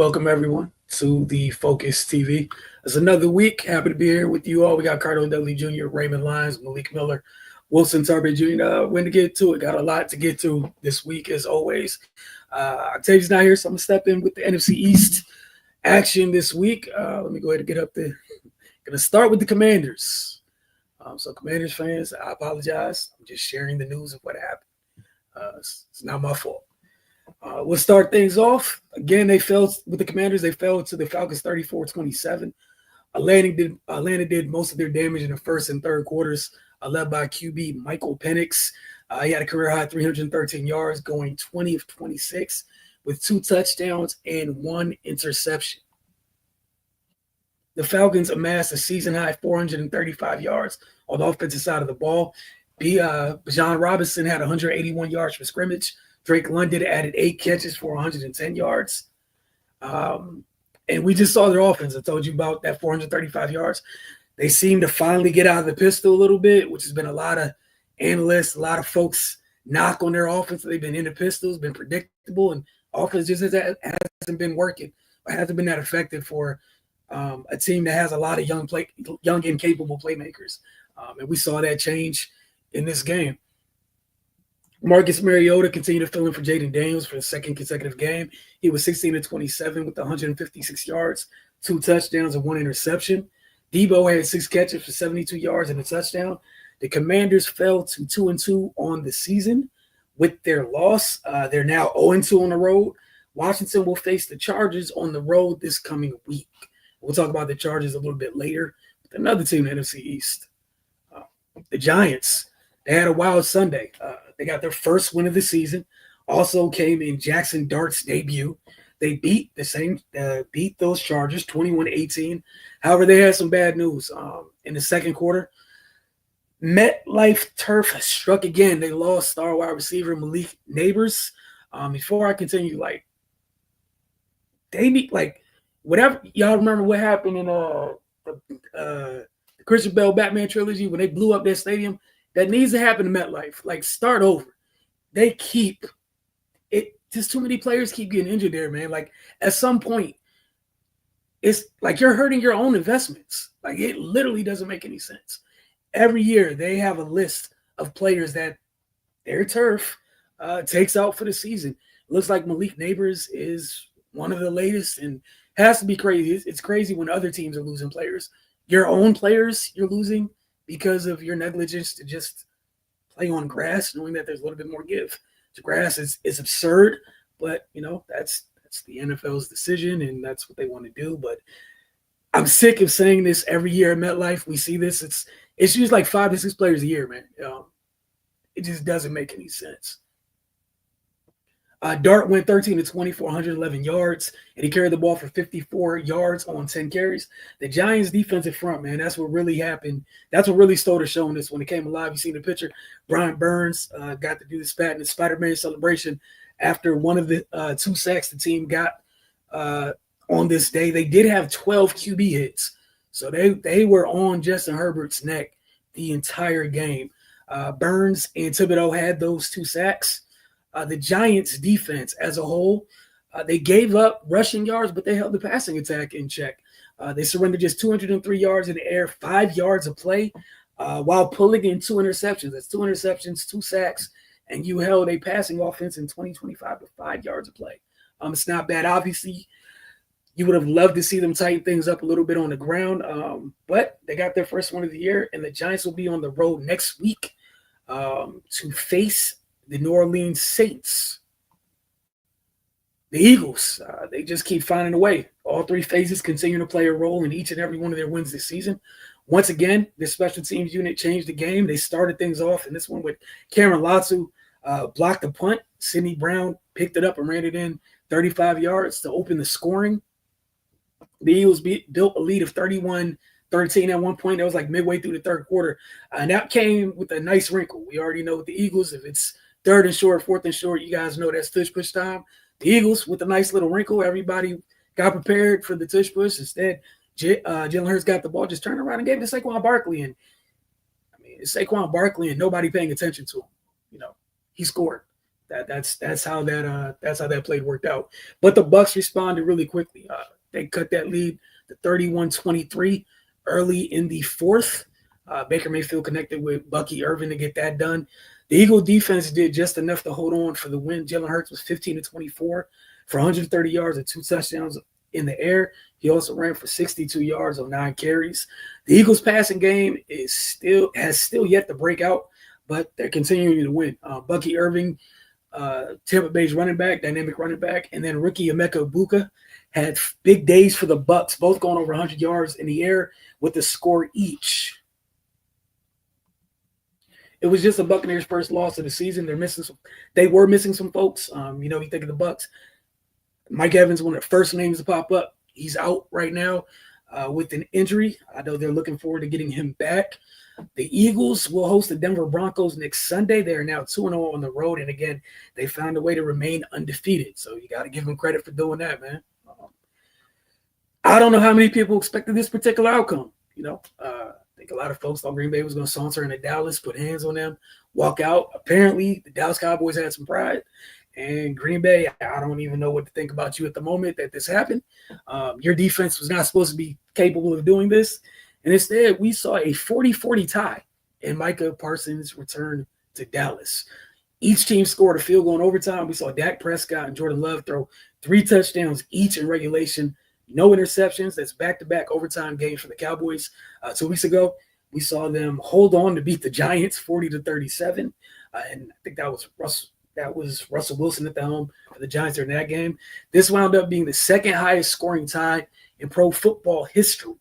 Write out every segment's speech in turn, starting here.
Welcome everyone to the Focus TV. It's another week. Happy to be here with you all. We got Cardo Dudley Jr., Raymond Lyons, Malik Miller, Wilson Tarbay Jr. When to get to it. Got a lot to get to this week as always. Octavia's not here, so I'm gonna step in with the NFC East action this week. Let me go ahead and get up there. Gonna start with the Commanders. So Commanders fans, I apologize. I'm just sharing the news of what happened. It's not my fault. We'll start things off. Again, they fell with the Commanders. They fell to the Falcons 34-27. Atlanta did most of their damage in the first and third quarters, led by QB Michael Penix. He had a career-high 313 yards, going 20 of 26 with 2 touchdowns and 1 interception. The Falcons amassed a season-high 435 yards on the offensive side of the ball. Bijan Robinson had 181 yards from scrimmage. Drake London added 8 catches for 110 yards. And we just saw their offense. I told you about that 435 yards. They seem to finally get out of the pistol a little bit, which has been a lot of analysts, a lot of folks knock on their offense. They've been in the pistols, been predictable, and offense just hasn't been working. It hasn't been that effective for a team that has a lot of young and capable playmakers. And we saw that change in this game. Marcus Mariota continued to fill in for Jaden Daniels for the second consecutive game. He was 16 of 27 with 156 yards, 2 touchdowns, and 1 interception. Debo had 6 catches for 72 yards and a touchdown. The Commanders fell to 2-2 on the season with their loss. They're now 0-2 on the road. Washington will face the Chargers on the road this coming week. We'll talk about the Chargers a little bit later with another team in the NFC East. The Giants, they had a wild Sunday. They got their first win of the season. Also came in Jackson Dart's debut. They beat those Chargers 21-18. However, they had some bad news in the second quarter. MetLife turf struck again. They lost star wide receiver Malik Neighbors. Before I continue, whatever y'all remember what happened in the Christian Bale Batman trilogy when they blew up their stadium. That needs to happen to MetLife. Start over. They keep it. Just too many players keep getting injured there, man. At some point, it's like you're hurting your own investments. It literally doesn't make any sense. Every year, they have a list of players that their turf takes out for the season. It looks like Malik Neighbors is one of the latest and has to be crazy. It's crazy when other teams are losing players. Your own players you're losing because of your negligence to just play on grass, knowing that there's a little bit more give. The grass is absurd, but that's the NFL's decision, and that's what they want to do. But I'm sick of saying this every year at MetLife. We see this. It's usually 5 to 6 players a year, man. It just doesn't make any sense. Dart went 13 to 20 for 111 yards, and he carried the ball for 54 yards on 10 carries. The Giants' defensive front, man, that's what really happened. That's what really stole the show in this when it came alive. You seen the picture. Brian Burns got to do the Spider-Man celebration after one of the 2 sacks the team got on this day. They did have 12 QB hits, so they were on Justin Herbert's neck the entire game. Burns and Thibodeau had those 2 sacks. The Giants' defense as a whole, they gave up rushing yards, but they held the passing attack in check. They surrendered just 203 yards in the air, 5 yards of play, while pulling in 2 interceptions. That's 2 interceptions, 2 sacks, and you held a passing offense in 2025 with 5 yards of play. It's not bad. Obviously, you would have loved to see them tighten things up a little bit on the ground, but they got their first one of the year, and the Giants will be on the road next week to face the New Orleans Saints. The Eagles, they just keep finding a way. All 3 phases continue to play a role in each and every one of their wins this season. Once again, the special teams unit changed the game. They started things off in this one with Cameron Latu blocked the punt. Sidney Brown picked it up and ran it in 35 yards to open the scoring. The Eagles built a lead of 31-13 at one point. That was midway through the third quarter. And that came with a nice wrinkle. We already know with the Eagles, if it's 3rd and short, 4th and short, you guys know that's tush push time. The Eagles with a nice little wrinkle. Everybody got prepared for the tush push. Instead, Jalen Hurts got the ball, just turned around and gave it to Saquon Barkley. And it's Saquon Barkley and nobody paying attention to him. He scored. That's how that play worked out. But the Bucks responded really quickly. They cut that lead to 31-23 early in the fourth. Baker Mayfield connected with Bucky Irvin to get that done. The Eagle defense did just enough to hold on for the win. Jalen Hurts was 15-24 for 130 yards and 2 touchdowns in the air. He also ran for 62 yards on 9 carries. The Eagles' passing game has still yet to break out, but they're continuing to win. Bucky Irving, Tampa Bay's running back, dynamic running back, and then rookie Emeka Egbuka had big days for the Bucks, both going over 100 yards in the air with a score each. It was just the Buccaneers' first loss of the season. They were missing some folks. You think of the Bucks. Mike Evans, one of the first names to pop up. He's out right now with an injury. I know they're looking forward to getting him back. The Eagles will host the Denver Broncos next Sunday. They are now 2-0 on the road. And again, they found a way to remain undefeated. So you got to give them credit for doing that, man. I don't know how many people expected this particular outcome. I think a lot of folks thought Green Bay was going to saunter into Dallas, put hands on them, walk out. Apparently, the Dallas Cowboys had some pride. And Green Bay, I don't even know what to think about you at the moment that this happened. Your defense was not supposed to be capable of doing this. And instead, we saw a 40-40 tie in Micah Parsons' return to Dallas. Each team scored a field goal in overtime. We saw Dak Prescott and Jordan Love throw 3 touchdowns each in regulation. No interceptions. That's back-to-back overtime games for the Cowboys. 2 weeks ago, we saw them hold on to beat the Giants 40-37. And I think that was Russell Wilson at the helm for the Giants during that game. This wound up being the second highest scoring tie in pro football history.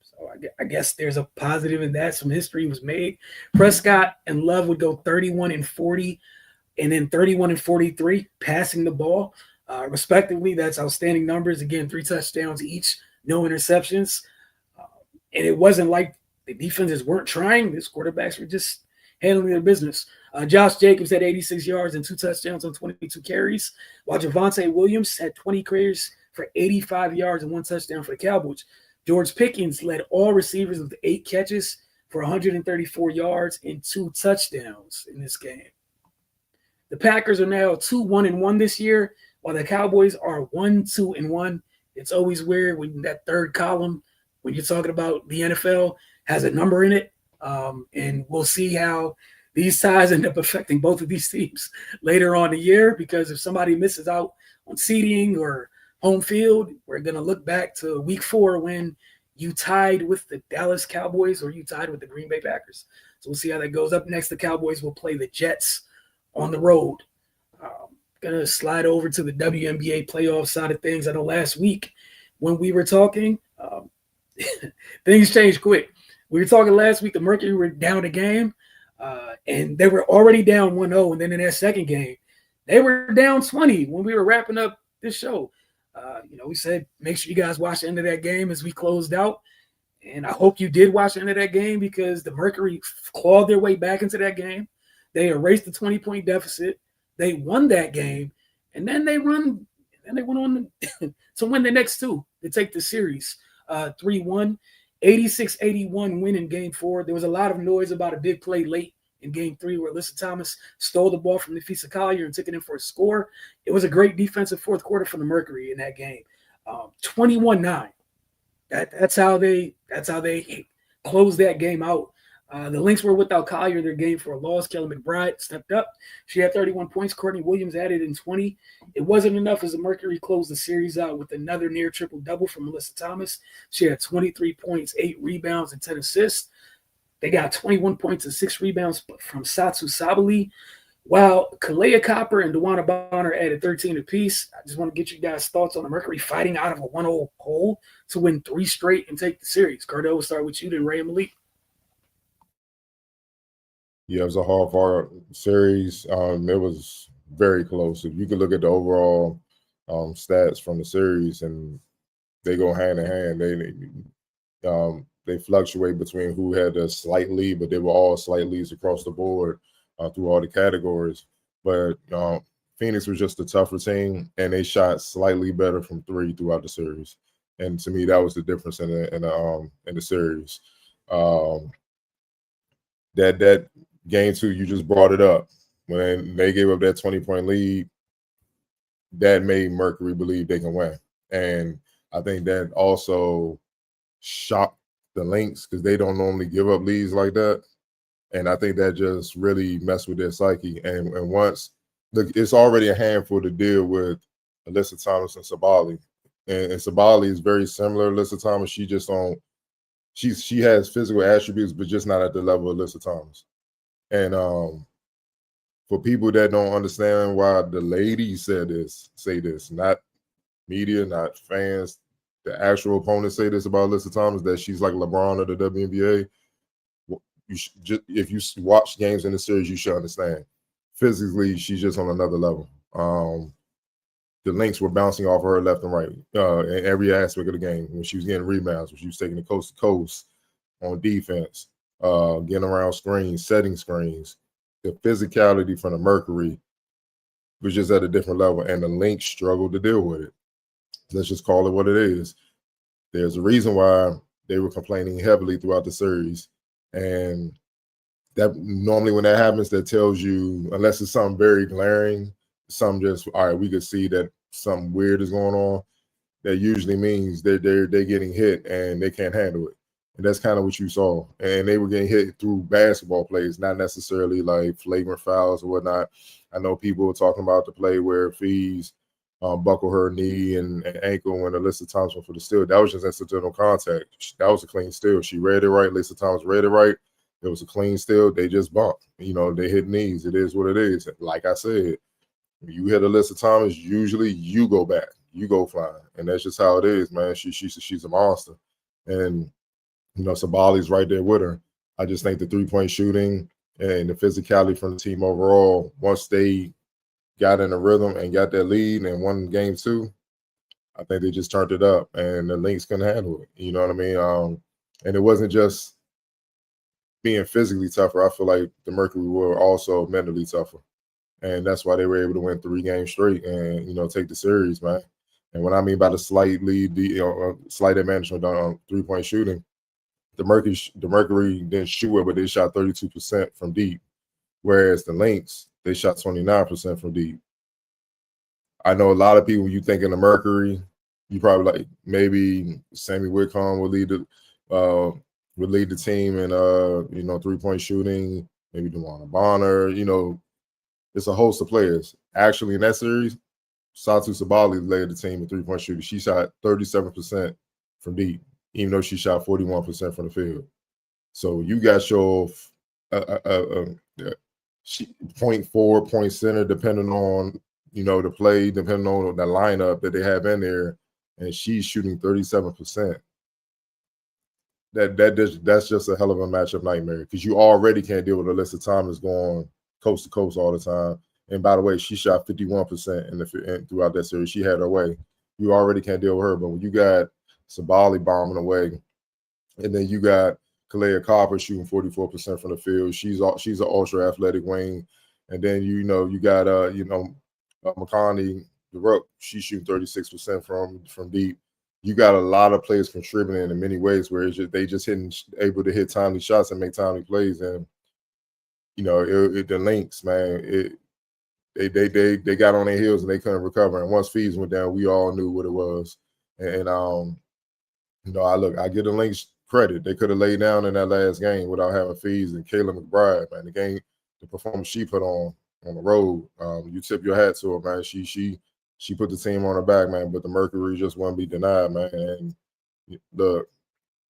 So I guess there's a positive in that. Some history was made. Prescott and Love would go 31-40 and then 31-43 passing the ball. Respectively, that's outstanding numbers. Again, 3 touchdowns each, no interceptions. And it wasn't like the defenses weren't trying. These quarterbacks were just handling their business. Josh Jacobs had 86 yards and 2 touchdowns on 22 carries, while Javonte Williams had 20 carries for 85 yards and 1 touchdown for the Cowboys. George Pickens led all receivers with 8 catches for 134 yards and 2 touchdowns in this game. The Packers are now 2-1-1 this year, while the Cowboys are 1-2-1. It's always weird when that third column, when you're talking about the NFL, has a number in it. And we'll see how these ties end up affecting both of these teams later on in the year, because if somebody misses out on seeding or home field, we're going to look back to week 4 when you tied with the Dallas Cowboys or you tied with the Green Bay Packers. So we'll see how that goes. Up next, the Cowboys will play the Jets on the road. Going to slide over to the WNBA playoff side of things. I know last week when we were talking, things changed quick. We were talking last week, the Mercury were down a game, and they were already down 1-0. And then in that second game, they were down 20 when we were wrapping up this show. We said, make sure you guys watch the end of that game as we closed out. And I hope you did watch the end of that game, because the Mercury clawed their way back into that game. They erased the 20-point deficit. They won that game, and then they went on to win the next 2 to take the series 3-1. 86-81 win in game 4. There was a lot of noise about a big play late in game 3 where Alyssa Thomas stole the ball from Nafisa Collier and took it in for a score. It was a great defensive fourth quarter for the Mercury in that game. 21-9. That's how they closed that game out. The Lynx were without Collier their game for a loss. Kelly McBride stepped up. She had 31 points. Courtney Williams added in 20. It wasn't enough as the Mercury closed the series out with another near triple-double from Alyssa Thomas. She had 23 points, 8 rebounds, and 10 assists. They got 21 points and 6 rebounds from Satsu Sabali, while Kalea Copper and DeWanna Bonner added 13 apiece. I just want to get you guys' thoughts on the Mercury fighting out of a 1-0 hole to win 3 straight and take the series. Cardell, we'll start with you, then Ray and Malik. Yeah, it was a hard-fought series. It was very close. If you could look at the overall stats from the series, and they go hand in hand. They fluctuate between who had a slight lead, but they were all slight leads across the board through all the categories. But Phoenix was just a tougher team, and they shot slightly better from 3 throughout the series. And to me, that was the difference in the series. That game 2, you just brought it up. when they gave up that 20-point lead, that made Mercury believe they can win. And I think that also shocked the Lynx because they don't normally give up leads like that. And I think that just really messed with their psyche. And once it's already a handful to deal with Alyssa Thomas and Sabali. And Sabali is very similar to Alyssa Thomas. She just don't she has physical attributes, but just not at the level of Alyssa Thomas. And for people that don't understand why the ladies say this, not media, not fans, the actual opponents say this about Alyssa Thomas, that she's like LeBron of the WNBA. If you watch games in the series, you should understand. Physically, she's just on another level. The Lynx were bouncing off of her left and right in every aspect of the game. When she was getting rebounds, when she was taking the coast to coast on defense, getting around screens, setting screens. The physicality from the Mercury was just at a different level, and the Lynx struggled to deal with it. Let's just call it what it is. There's a reason why they were complaining heavily throughout the series, and that normally when that happens, that tells you, unless it's something very glaring, something just, all right, we could see that something weird is going on, that usually means they're getting hit and they can't handle it. And that's kind of what you saw. And they were getting hit through basketball plays, not necessarily like flagrant fouls or whatnot. I know people were talking about the play where Fees buckled her knee and ankle when Alyssa Thomas went for the steal. That was just incidental contact. That was a clean steal. She read it right. Alyssa Thomas read it right. It was a clean steal. They just bumped. You know, they hit knees. It is what it is. Like I said, when you hit Alyssa Thomas, usually you go back. You go flying. And that's just how it is, man. She's a monster. And you know, Sabali's right there with her. I just think the three-point shooting and the physicality from the team overall, once they got in a rhythm and got that lead and won game 2, I think they just turned it up and the Lynx couldn't handle it. You know what I mean? And it wasn't just being physically tougher. I feel like the Mercury were also mentally tougher. And that's why they were able to win 3 games straight and, you know, take the series, man. And what I mean by the slight lead, slight advantage on three-point shooting, the Mercury didn't shoot it, but they shot 32% from deep, whereas the Lynx, they shot 29% from deep. I know a lot of people, when you think of the Mercury, you probably like maybe Sammy Whitcomb would lead the team in you know, three-point shooting, maybe DeWanna Bonner, you know, it's a host of players. Actually, in that series, Satu Sabali led the team in three-point shooting. She shot 37% from deep, even though she shot 41% from the field. So you got your 0.4 point center, depending on, you know, the play, depending on the lineup that they have in there, and she's shooting 37%. That's just a hell of a matchup nightmare because you already can't deal with Alyssa Thomas going coast to coast all the time. And by the way, she shot 51% throughout that series. She had her way. You already can't deal with her, but when you got Sabali bombing away, and then you got Kalea Copper shooting 44% from the field. She's an ultra athletic wing, and then you got Makani the Rook. She's shooting 36% from deep. You got a lot of players contributing in many ways where they just able to hit timely shots and make timely plays. And you know, the Lynx, man, they got on their heels and they couldn't recover. And once Fees went down, we all knew what it was. And you know, I give the Lynx credit. They could have laid down in that last game without having Fees and Kayla McBride, man. The performance she put on the road, you tip your hat to her, man. She put the team on her back, man. But the Mercury just won't be denied, man. And the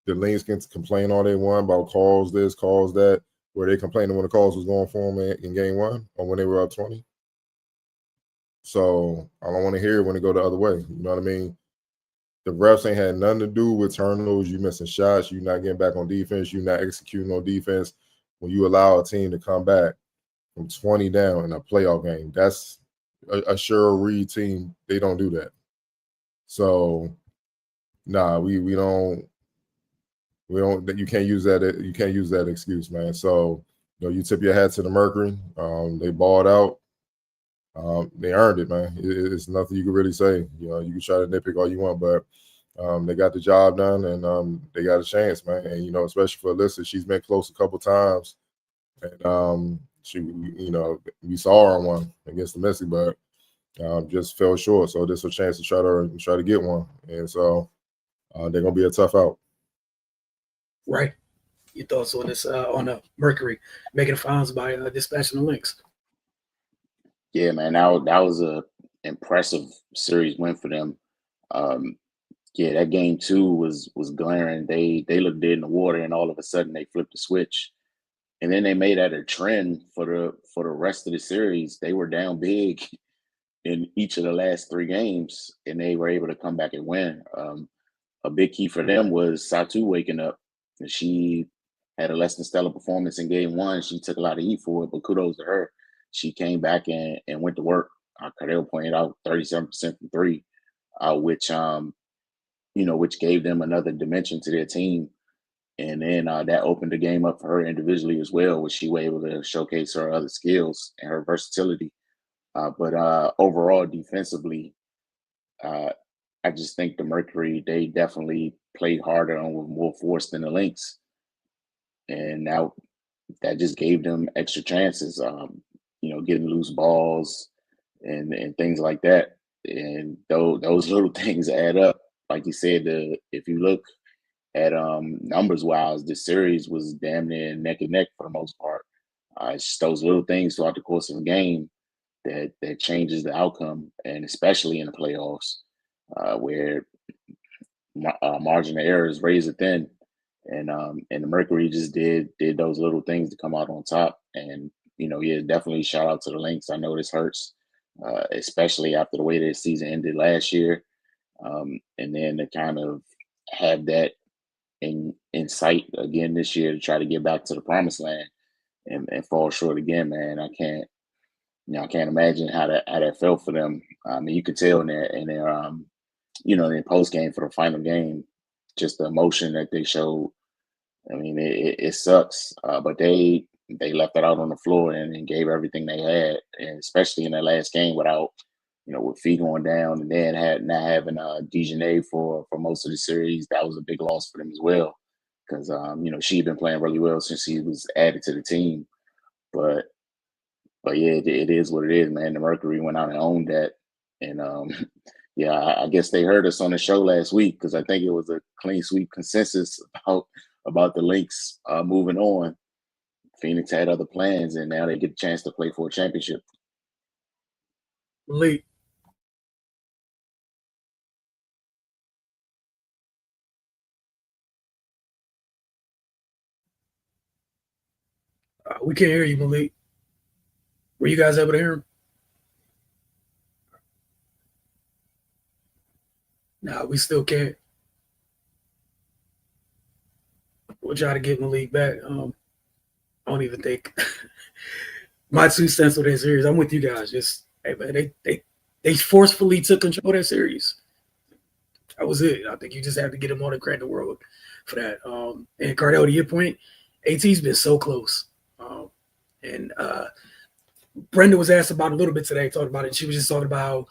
Lynx can complain all they want about calls this, calls that. Were they complaining when the calls was going for them in game 1 or when they were up 20? So I don't want to hear it when it go the other way. You know what I mean? The refs ain't had nothing to do with turnovers. You missing shots. You not getting back on defense. You not executing on defense. When you allow a team to come back from 20 down in a playoff game, that's a sure read team. They don't do that. So, nah, we don't. You can't use that. You can't use that excuse, man. So, you know, you tip your hat to the Mercury. They balled out. They earned it, man. It's nothing you can really say. You know, you can try to nitpick all you want, but they got the job done, and they got a chance, man. And you know, especially for Alyssa, she's been close a couple times, and we saw her on one against the Messi, but just fell short. So this is a chance to try to get one, and so they're gonna be a tough out. Right. Your thoughts on this on the Mercury making the finals by dispatching the Lynx? Yeah, man, that was a impressive series win for them. Yeah, that game two was glaring. They looked dead in the water, and all of a sudden they flipped the switch, and then they made that a trend for the rest of the series. They were down big in each of the last three games, and they were able to come back and win. A big key for them was Satu waking up. She had a less than stellar performance in game one. She took a lot of heat for it, but kudos to her. She came back and went to work. Cardell pointed out 37% from three, which which gave them another dimension to their team. And then that opened the game up for her individually as well, where she was able to showcase her other skills and her versatility. But overall, defensively, I just think the Mercury, they definitely played harder and with more force than the Lynx. And now that just gave them extra chances, getting loose balls and things like that. And those little things add up. Like you said, if you look at numbers wise, the series was damn near neck and neck for the most part. It's just those little things throughout the course of a game that changes the outcome, and especially in the playoffs, where margin of error is razor thin, and the Mercury just did those little things to come out on top. And definitely shout out to the Lynx. I know this hurts, especially after the way their season ended last year, and then to kind of have that in sight again this year to try to get back to the promised land and fall short again, man. I can't imagine how that felt for them. I mean, you could tell in their post game for the final game, just the emotion that they showed. I mean, it sucks, but they left it out on the floor and gave everything they had, and especially in that last game without, with Fee going down, and then not having Dejanay for most of the series. That was a big loss for them as well, because she'd been playing really well since she was added to the team. But yeah, it is what it is, man. The Mercury went out and owned that, and yeah, I guess they heard us on the show last week, because I think it was a clean sweep consensus about the Lynx moving on. Phoenix had other plans, and now they get a chance to play for a championship. Malik. We can't hear you, Malik. Were you guys able to hear him? No, we still can't. We'll try to get Malik back. I don't even think my 2 cents on that series. I'm with you guys. Just hey man, they forcefully took control of that series. That was it. I think you just have to get them all the credit in the world for that. And Cardell, to your point, AT's been so close. And Brenda was asked about it a little bit today, talked about it. She was just talking about,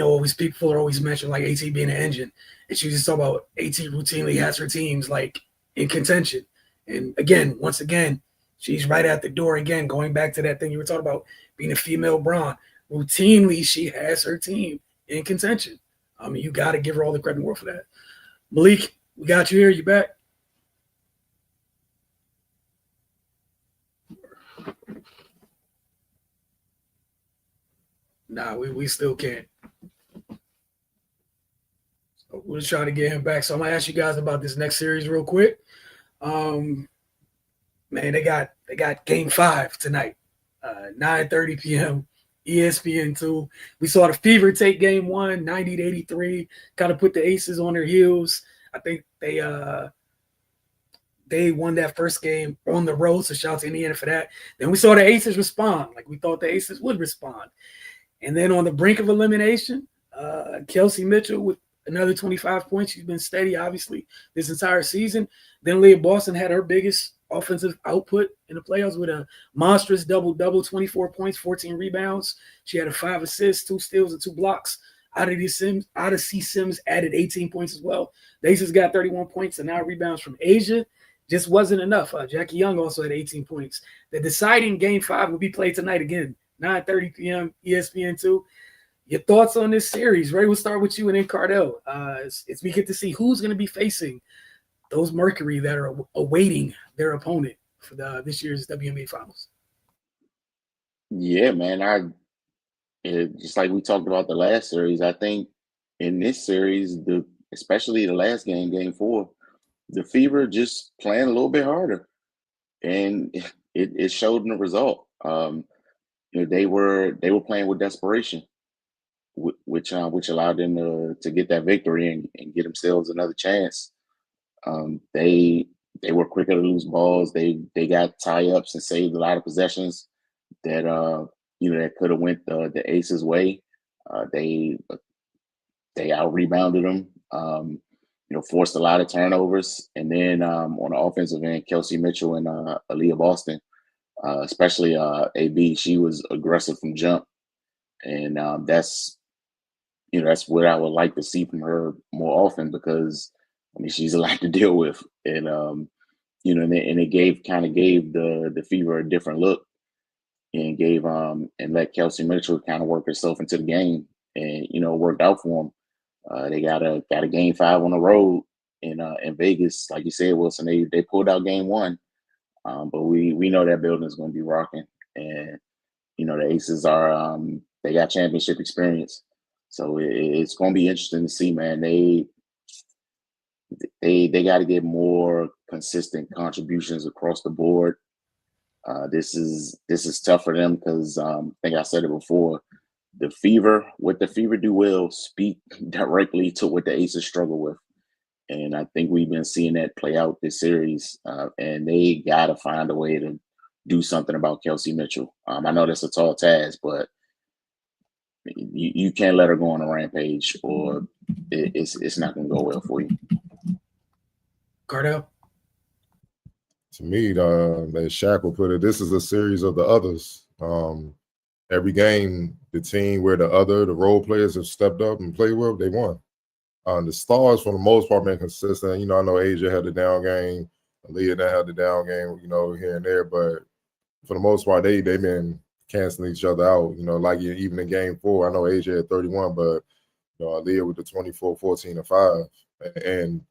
always people are always mentioning like AT being an engine. And she was just talking about AT routinely has her teams like in contention. And once again, she's right at the door again, going back to that thing you were talking about, being a female Braun. Routinely, she has her team in contention. I mean, you got to give her all the credit in the world for that. Malik, we got you here. You back? Nah, we still can't. So we'll try to get him back. So I'm gonna ask you guys about this next series real quick. Man, they got game 5 tonight, 9:30 p.m. ESPN2. We saw the Fever take game 1, 90-83. Kind of put the Aces on their heels. I think they won that first game on the road, so shout out to Indiana for that. Then we saw the Aces respond, like we thought the Aces would respond. And then on the brink of elimination, Kelsey Mitchell with another 25 points. She's been steady, obviously, this entire season. Then Leah Boston had her biggest offensive output in the playoffs with a monstrous double-double, 24 points, 14 rebounds. She had 5 assists, 2 steals, and 2 blocks. Odyssey Sims added 18 points as well. The Aces got 31 points and 9 rebounds from Asia. just wasn't enough. Jackie Young also had 18 points. The deciding Game 5 will be played tonight again, 9:30 p.m. ESPN2. Your thoughts on this series? Ray, we'll start with you and then Cardell. As we get to see who's going to be facing those Mercury that are awaiting their opponent for this year's WNBA Finals. Yeah, man. Just like we talked about the last series, I think in this series, especially the last game, Game 4, the Fever just playing a little bit harder, and it showed in the result. They were playing with desperation, which allowed them to get that victory and get themselves another chance. They were quicker to lose balls. They got tie-ups and saved a lot of possessions that that could have went the Aces' way. They out rebounded them. Forced a lot of turnovers, and then on the offensive end, Kelsey Mitchell and Aaliyah Boston, especially AB, she was aggressive from jump, and that's what I would like to see from her more often, because she's a lot to deal with, and and it gave the Fever a different look, and and let Kelsey Mitchell kind of work herself into the game, and it worked out for them. They got a Game 5 on the road in Vegas, like you said, Wilson. They pulled out Game 1, but we know that building is going to be rocking, and the Aces are they got championship experience, so it's going to be interesting to see, man. They got to get more consistent contributions across the board. This is tough for them because I think I said it before. What the Fever do well speak directly to what the Aces struggle with, and I think we've been seeing that play out this series. And they got to find a way to do something about Kelsey Mitchell. I know that's a tall task, but you can't let her go on a rampage, or it's not going to go well for you. Cardell? To me, as Shaq will put it, this is a series of the others. Every game, the team where the role players have stepped up and played well, they won. The stars, for the most part, been consistent. I know Asia had the down game, Aaliyah had the down game, here and there, but for the most part, they've been canceling each other out. Like even in Game 4, I know Asia had 31, but Aaliyah with the 24, 14, and 5, and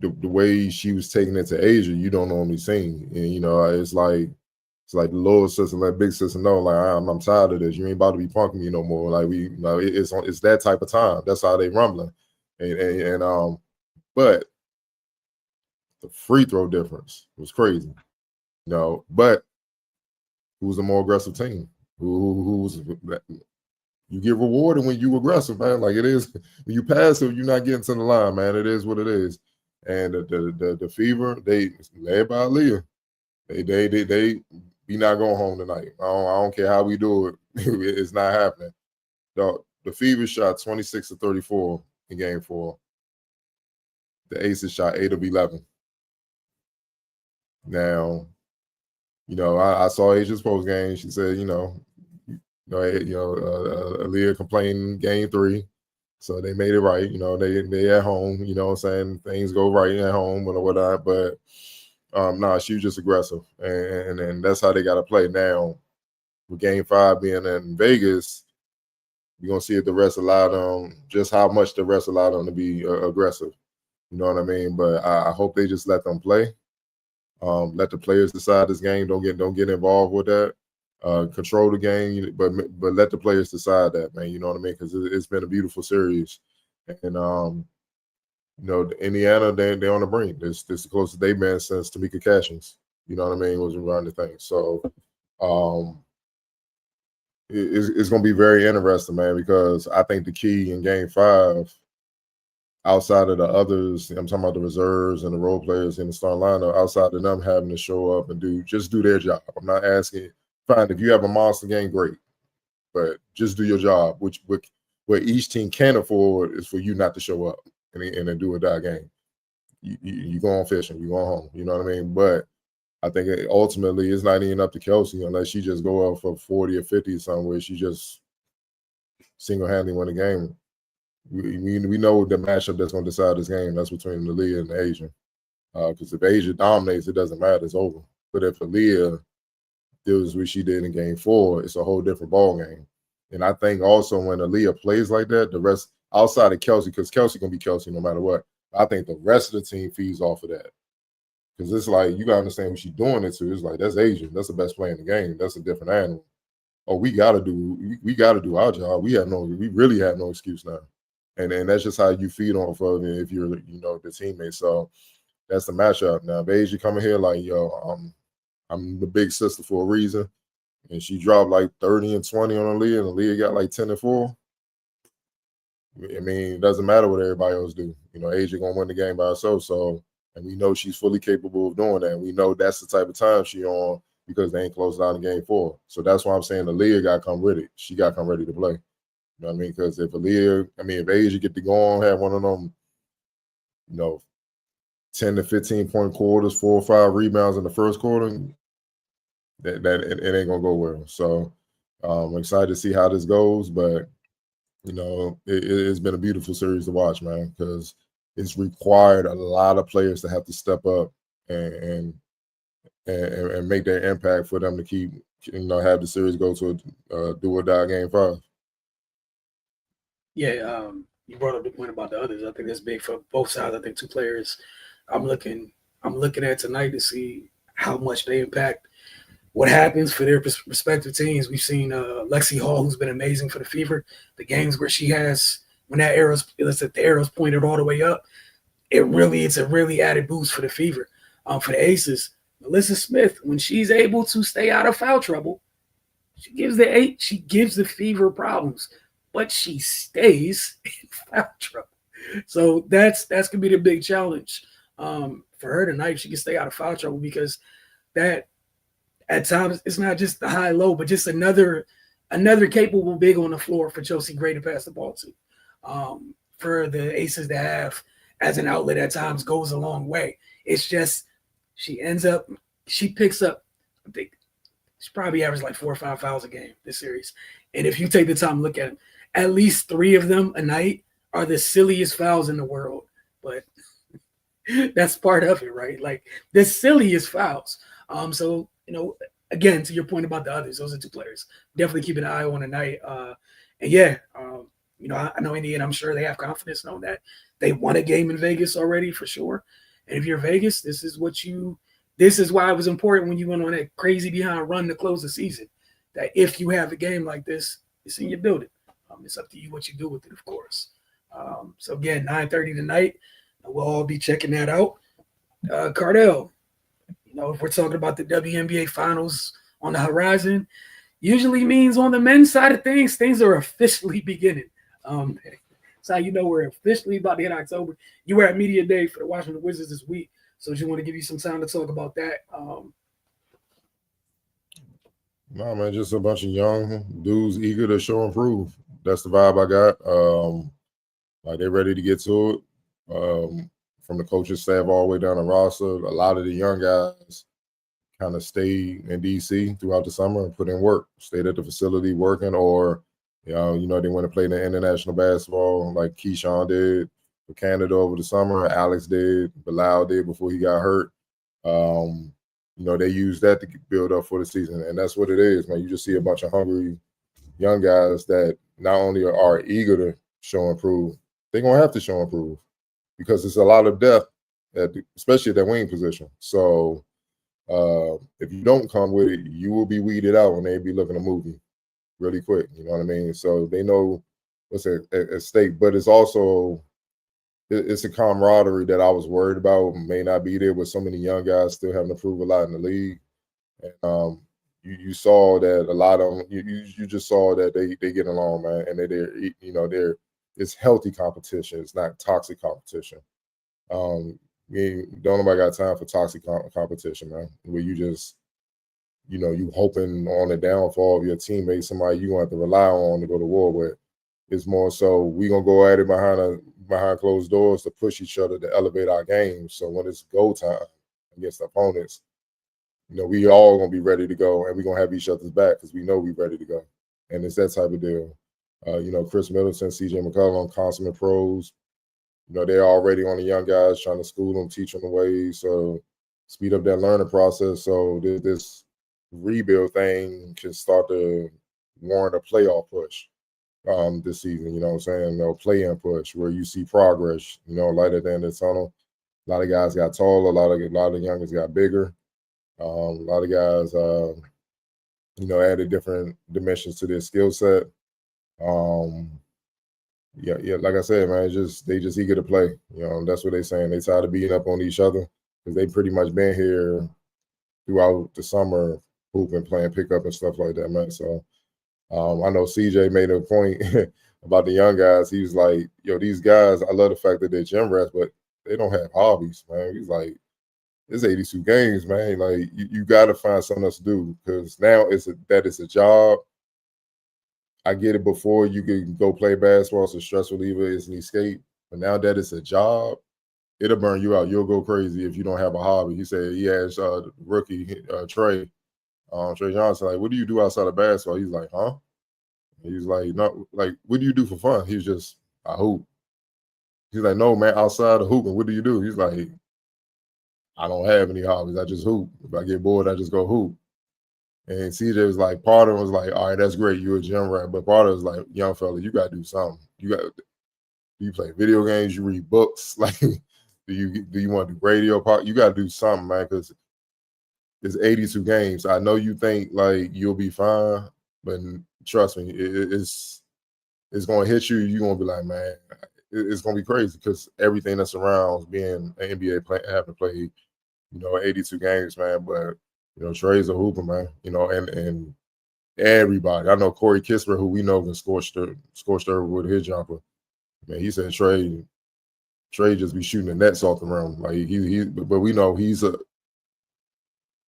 the way she was taking it to Asia, you don't normally see. And it's like the little sister let big sister know, like, I'm tired of this. You ain't about to be punking me no more. Like it's that type of time. That's how they rumbling. And but the free throw difference was crazy. But who's the more aggressive team? Who's you get rewarded when you aggressive, man. Like it is when you pass it, you're not getting to the line, man. It is what it is. And the Fever, they led by Aaliyah. They we not going home tonight. I don't care how we do it. It's not happening. The Fever shot 26 of 34 in Game 4. The Aces shot 8 of 11. Now, I saw Asia's post game. She said, Aaliyah complained Game 3. So they made it right. They at home, what I'm saying? Things go right at home or whatnot. But she was just aggressive. And that's how they got to play. Now, with Game 5 being in Vegas, we're going to see if the rest allow them, just how much the rest allow them to be aggressive. You know what I mean? But I hope they just let them play. Let the players decide this game. Don't get involved with that. Control the game, but let the players decide that, man. You know what I mean? Because it's been a beautiful series, and Indiana, they're on the brink. This is the closest they've been since Tamika Catchings. You know what I mean? Was around the thing. So, it's going to be very interesting, man. Because I think the key in Game 5, outside of the others, I'm talking about the reserves and the role players in the starting lineup, outside of them having to show up and do their job. I'm not asking. Fine, if you have a monster game, great, but just do your job. Which where each team can afford is for you not to show up and then do or die game. You go on fishing, you go home. You know what I mean? But I think ultimately it's not even up to Kelsey unless she just go up for 40 or 50 somewhere. She just single-handedly win the game. we know the matchup that's going to decide this game. That's between Aaliyah and the Asian. Because if Asia dominates, it doesn't matter. It's over. But if Aaliyah does what she did in Game 4, it's a whole different ball game. And I think also when Aaliyah plays like that, the rest outside of Kelsey, because Kelsey gonna be Kelsey no matter what. I think the rest of the team feeds off of that. Because it's like you gotta understand who she's doing it to. It's like that's Asian. That's the best player in the game. That's a different animal. Oh, we gotta do our job. We really have no excuse now. And that's just how you feed off of it if you're the teammate. So that's the matchup. Now if Asia coming here like, yo, I'm the big sister for a reason. And she dropped like 30 and 20 on Aaliyah, and Aaliyah got like 10 and 4. I mean, it doesn't matter what everybody else do. Asia gonna win the game by herself. So, and we know she's fully capable of doing that. And we know that's the type of time she on because they ain't closed out in Game 4. So that's why I'm saying Aaliyah got to come with it. She got to come ready to play. You know what I mean? Because if Asia get to go on, have one of them, 10 to 15 point quarters, 4 or 5 rebounds in the first quarter, that it ain't gonna go well. So I'm excited to see how this goes, but it's been a beautiful series to watch, man, because it's required a lot of players to have to step up and make their impact for them to keep have the series go to a do or die Game 5. Yeah, you brought up the point about the others. I think that's big for both sides. I think 2 players I'm looking at tonight to see how much they impact what happens for their respective teams. We've seen Lexi Hall, who's been amazing for the Fever. The games where she has, when the arrow's pointed all the way up, it's a really added boost for the Fever. For the Aces, Melissa Smith, when she's able to stay out of foul trouble, she gives the Fever problems, but she stays in foul trouble. So that's gonna be the big challenge for her tonight. She can stay out of foul trouble because that. At times, it's not just the high-low, but just another capable big on the floor for Chelsea Gray to pass the ball to. For the Aces to have as an outlet at times goes a long way. It's just she picks up, I think she probably averaged like 4 or 5 fouls a game this series. And if you take the time to look at them, at least 3 of them a night are the silliest fouls in the world. But that's part of it, right? Like the silliest fouls. So again, to your point about the others, those are 2 players. Definitely keep an eye on tonight. I know Indiana, I'm sure they have confidence knowing that they won a game in Vegas already for sure. And if you're Vegas, this is why it was important when you went on that crazy behind run to close the season, that if you have a game like this, it's in your building. It's up to you what you do with it, of course. So again, 9:30 tonight, we'll all be checking that out. Cardell, if we're talking about the WNBA finals on the horizon, usually means on the men's side of things are officially beginning. That's how we're officially about to hit October. You were at Media Day for the Washington Wizards this week, so I just want to give you some time to talk about that. No, man, just a bunch of young dudes eager to show and prove. That's the vibe I got. Like they're ready to get to it. From the coaching staff all the way down the roster, a lot of the young guys kind of stayed in DC throughout the summer and put in work, stayed at the facility working, or they want to play in the international basketball like Keyshawn did for Canada over the summer, Alex did, Bilal did before he got hurt. They use that to build up for the season, and that's what it is, man. You just see a bunch of hungry young guys that not only are eager to show and prove, they're gonna have to show and prove. Because there's a lot of depth, especially at that wing position. So if you don't come with it, you will be weeded out when they be looking to move you really quick. You know what I mean? So they know what's at stake. But it's also it's a camaraderie that I was worried about may not be there with so many young guys still having to prove a lot in the league. And you saw that a lot of them. You just saw that they get along, man, and they're it's healthy competition. It's not toxic competition. Don't nobody got time for toxic competition, man. Where you just, you hoping on the downfall of your teammate, somebody you going to have to rely on to go to war with. It's more so we gonna go at it behind closed doors to push each other to elevate our game. So when it's go time against opponents, we all gonna be ready to go, and we gonna have each other's back because we know we're ready to go. And it's that type of deal. Chris Middleton, CJ McCollum, consummate pros. They're already on the young guys, trying to school them, teach them the ways, so speed up that learning process. So this rebuild thing can start to warrant a playoff push this season. You know what I'm saying? Play-in push where you see progress. Light at the end of the tunnel. A lot of guys got taller. A lot of youngers got bigger. A lot of guys, added different dimensions to their skill set. Yeah, like I said, man, they just eager to play. That's what they're saying. They tired of beating up on each other because they pretty much been here throughout the summer, hooping, playing pickup and stuff like that, man. So I know CJ made a point about the young guys. He was like, these guys, I love the fact that they're gym rats, but they don't have hobbies, man. He's like, it's 82 games, man. Like, you got to find something else to do because now it's a job. I get it. Before you could go play basketball, it's a stress reliever, it's an escape. But now that it's a job, it'll burn you out. You'll go crazy if you don't have a hobby. He said he asked rookie Trey Johnson, like, what do you do outside of basketball? He's like, huh? He's like, no, like, what do you do for fun? He's just, I hoop. He's like, no, man, outside of hooping, what do you do? He's like, I don't have any hobbies. I just hoop. If I get bored, I just go hoop. And CJ was like, part of him was like, all right, that's great. You're a gym rat. But part of it was like, young fella, you got to do something. Do you play video games? You read books? Like, do you want to do radio? You got to do something, man, because it's 82 games. I know you think, like, you'll be fine, but trust me, it's going to hit you. You're going to be like, man, it's going to be crazy because everything that surrounds being an NBA player, having to play, 82 games, man. But Trey's a hooper, man. And everybody. I know Corey Kispert, who we know can scorch over with his jumper. Man, he said Trey just be shooting the nets off the rim. Like but we know he's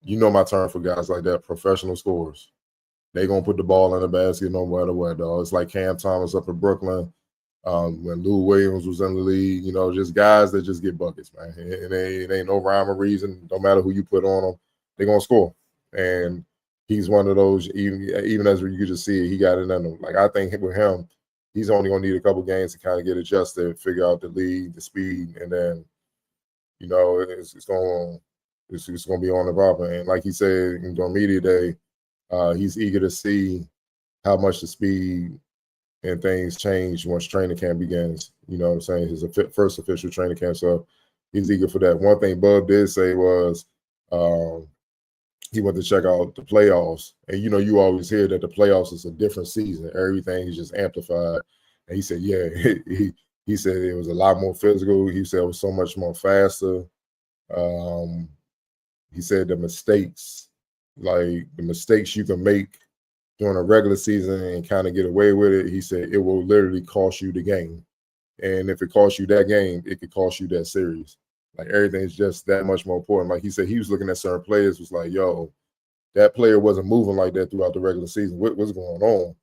my term for guys like that, professional scorers. They gonna put the ball in the basket no matter what, dog. It's like Cam Thomas up in Brooklyn. When Lou Williams was in the league, just guys that just get buckets, man. And it ain't no rhyme or reason. No matter who you put on them, they're going to score. And he's one of those, even as you could just see it, he got it in him. Like, I think with him, he's only going to need a couple games to kind of get adjusted, figure out the lead, the speed, and then, it's going to be on the pop. And like he said during media day, he's eager to see how much the speed and things change once training camp begins. You know what I'm saying? His first official training camp. So he's eager for that. One thing Bub did say was he went to check out the playoffs. And, you always hear that the playoffs is a different season. Everything is just amplified. And he said, yeah, he said it was a lot more physical. He said it was so much more faster. He said the mistakes you can make during a regular season and kind of get away with it, he said it will literally cost you the game. And if it costs you that game, it could cost you that series. Like, everything's just that much more important. Like he said, he was looking at certain players, was like, yo, that player wasn't moving like that throughout the regular season. What's going on?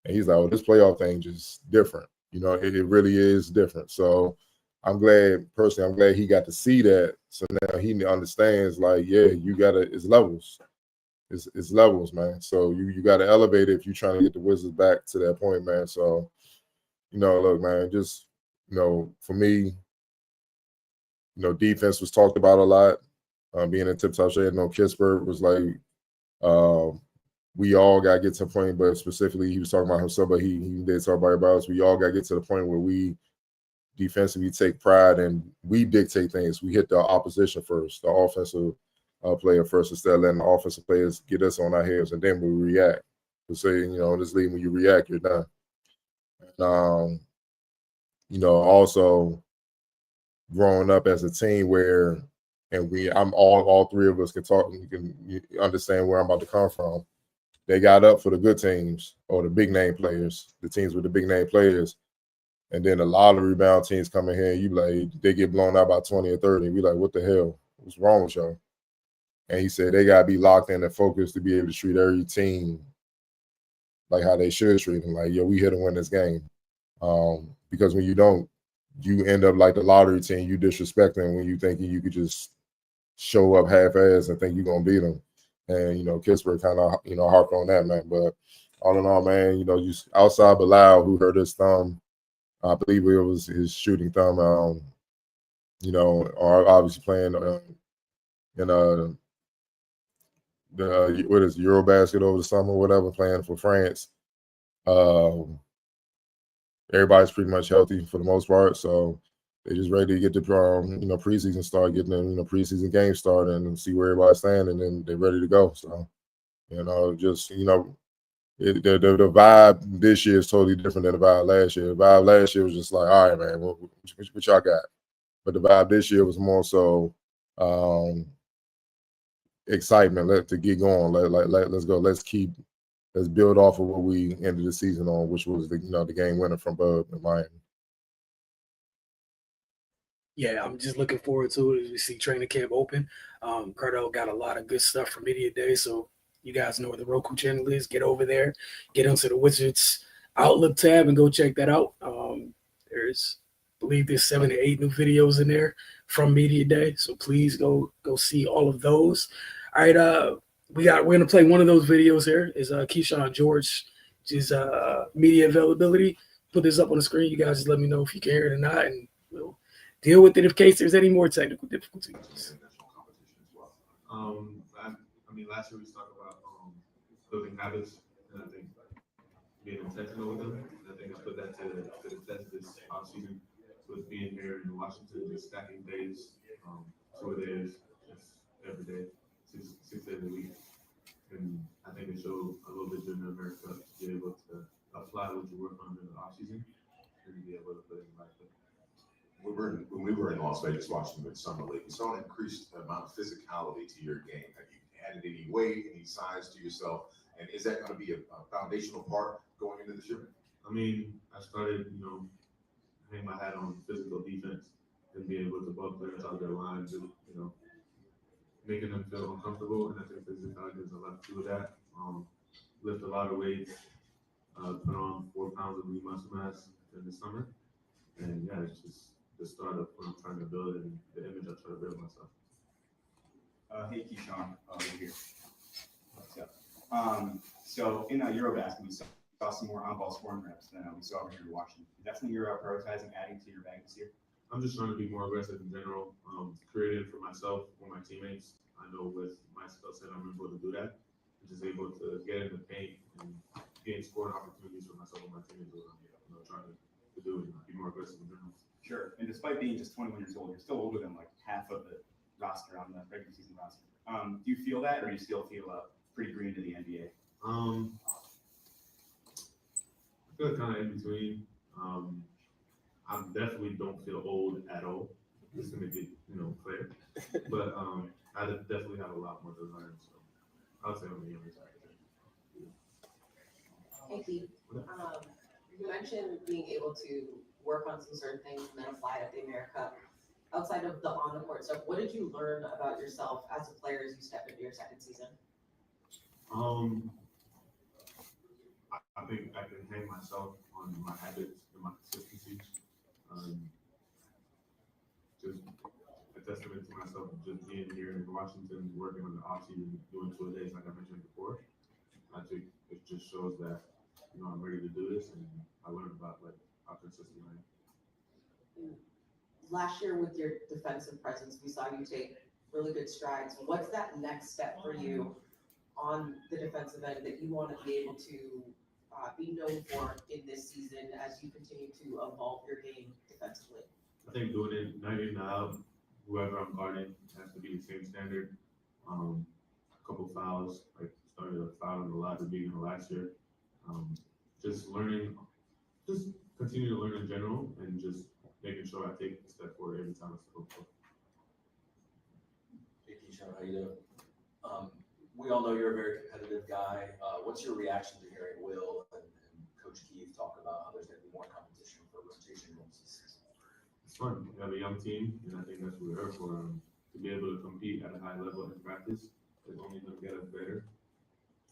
And he's like, oh, this playoff thing just different. It really is different. So I'm glad he got to see that. So now he understands, like, yeah, it's levels. It's levels, man. So you got to elevate it if you're trying to get the Wizards back to that point, man. So, look, man, just, for me, defense was talked about a lot. Being in tip-top shape, Kispert was like, we all got to get to a point, but specifically he was talking about himself, but he did talk about everybody else. We all got to get to the point where we defensively take pride and we dictate things. We hit the opposition first, the offensive player first, instead of letting the offensive players get us on our heels, and then we react. To say, in this league, when you react, you're done. And, also growing up as a team where, I'm all three of us can talk, and you can understand where I'm about to come from. They got up for the good teams or the big name players, the teams with the big name players. And then a lot of rebound teams come in here and you like, they get blown out by 20 or 30. We like, what the hell? What's wrong with y'all? And he said they got to be locked in and focused to be able to treat every team like how they should treat them. Like, yo, we here to win this game. Because when you don't, you end up like the lottery team. You disrespecting when you thinking you could just show up half-ass and think you're going to beat them. And, Kispert kind of, harped on that, man. But all in all, man, you outside Bilal, who hurt his thumb, I believe it was his shooting thumb. Are obviously playing in the what is Eurobasket over the summer, whatever, playing for France. Everybody's pretty much healthy for the most part, so they're just ready to get the preseason start, getting the preseason game started and see where everybody's standing, and then they're ready to go. So the vibe this year is totally different than the vibe last year. The vibe last year was just like, all right, man, what y'all got? But the vibe this year was more so excitement to get going. Let's go. Let's build off of what we ended the season on, which was the game winner from Bud in Miami. Yeah, I'm just looking forward to it as we see training camp open. Cardell got a lot of good stuff for Media Day, so you guys know where the Roku channel is. Get over there, get into the Wizards Outlook tab, and go check that out. There's 7 to 8 new videos in there from Media Day, so please go see all of those. All right, we're gonna play one of those videos here. Is Keyshawn George, his media availability. Put this up on the screen. You guys just let me know if you can hear it or not, and we'll deal with it in case there's any more technical difficulties. Last year we talked about building habits, and I think being intentional with them. And I think I put that to the test this offseason with being here in Washington, just stacking days, 2 days, just every day, six days a week. And I think it showed a little bit during the America Cup to be able to apply what you work on in the offseason and be able to put it in life. When we were in Las Vegas watching the Summer League, we saw an increased amount of physicality to your game. Have you added any weight, any size to yourself? And is that going to be a foundational part going into this year? I started, hang my hat on physical defense and being able to bump players out their lines and, making them feel uncomfortable. And I think physicality has a lot to do with that. Lift a lot of weights, put on 4 pounds of lean muscle mass in the summer. And yeah, it's just the start of what I'm trying to build and the image I try to build myself. Hey, Keyshawn, over here. What's up? So in Eurobasket, we saw some more on-ball scoring reps than we saw over here in Washington. Is that something you're prioritizing adding to your bag this year? I'm just trying to be more aggressive in general, creative for myself, for my teammates. I know with my skill set, I'm able to do that. I'm just able to get in the paint and gain scoring opportunities for myself and my teammates. Trying to do it and be more aggressive in general. Sure. And despite being just 21 years old, you're still older than like half of the roster on the regular season roster. Do you feel that, or do you still feel pretty green to the NBA? I feel kind of in between. I definitely don't feel old at all. Just to make it, clear. But I definitely have a lot more to learn. So I would say I'm the younger side. Hey, Keith. You mentioned being able to work on some certain things and then apply it at the America Cup. Outside of the on-the-court stuff, what did you learn about yourself as a player as you step into your second season? I think I can hang myself on my habits and my consistency. Just a testament to myself, just being here in Washington, working on the offseason, doing 2 days like I mentioned before. I think it just shows that I'm ready to do this, and I learned about how consistent I am. Last year with your defensive presence, we saw you take really good strides. What's that next step for you on the defensive end that you want to be able to be known for in this season as you continue to evolve your game defensively? I think doing it night in and out, whoever I'm guarding has to be the same standard. A couple fouls, started a foul in the lobby beginning of last year. Just learning, just continue to learn in general, and just making sure I take a step forward every time I step up court. Hey, Keyshawn, how you doing? We all know you're a very competitive guy. What's your reaction to hearing Will and Coach Keith talk about how there's going to be more competition for rotation roles this season? It's fun. We have a young team, and I think that's what we're here for. To be able to compete at a high level in practice is only going to get us better.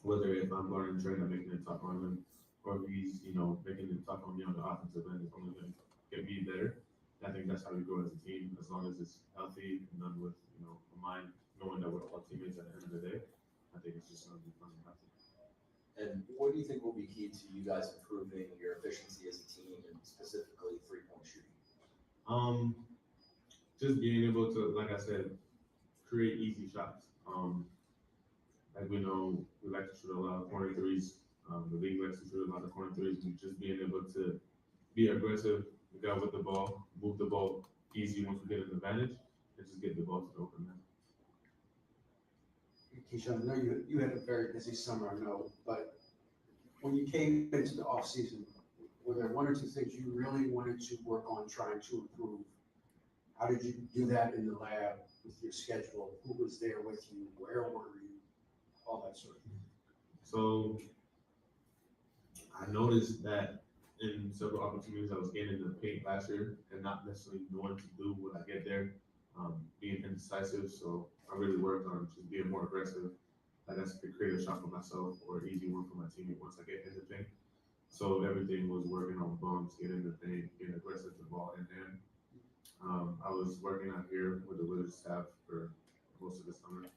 Whether if I'm guarding Trey, I'm making it tough on him, or if he's, making it tough on me on the offensive end, it's only going to get me better. I think that's how we grow as a team, as long as it's healthy and done with, a mind knowing that we're all teammates at the end of the day. I think it's just going to be fun and happy. And what do you think will be key to you guys improving your efficiency as a team and specifically 3-point shooting? Just being able to, like I said, create easy shots. Like we know, we like to shoot a lot of corner threes. The league likes to shoot a lot of corner threes. And just being able to be aggressive, get with the ball, move the ball easy once we get an advantage, and just get the ball to the open man. Keyshawn, I know you had a very busy summer, I know, but when you came into the off season, were there one or two things you really wanted to work on trying to improve? How did you do that in the lab with your schedule? Who was there with you? Where were you? All that sort of thing. So I noticed that in several opportunities I was getting in the paint last year and not necessarily knowing to do when I get there, being indecisive. So I really worked on just being more aggressive. Like I could create a shot for myself or easy one for my teammate once I get in the paint. So everything was working on bumps, getting the paint, getting aggressive to the ball in hand. I was working out here with the Wizards staff for most of the summer,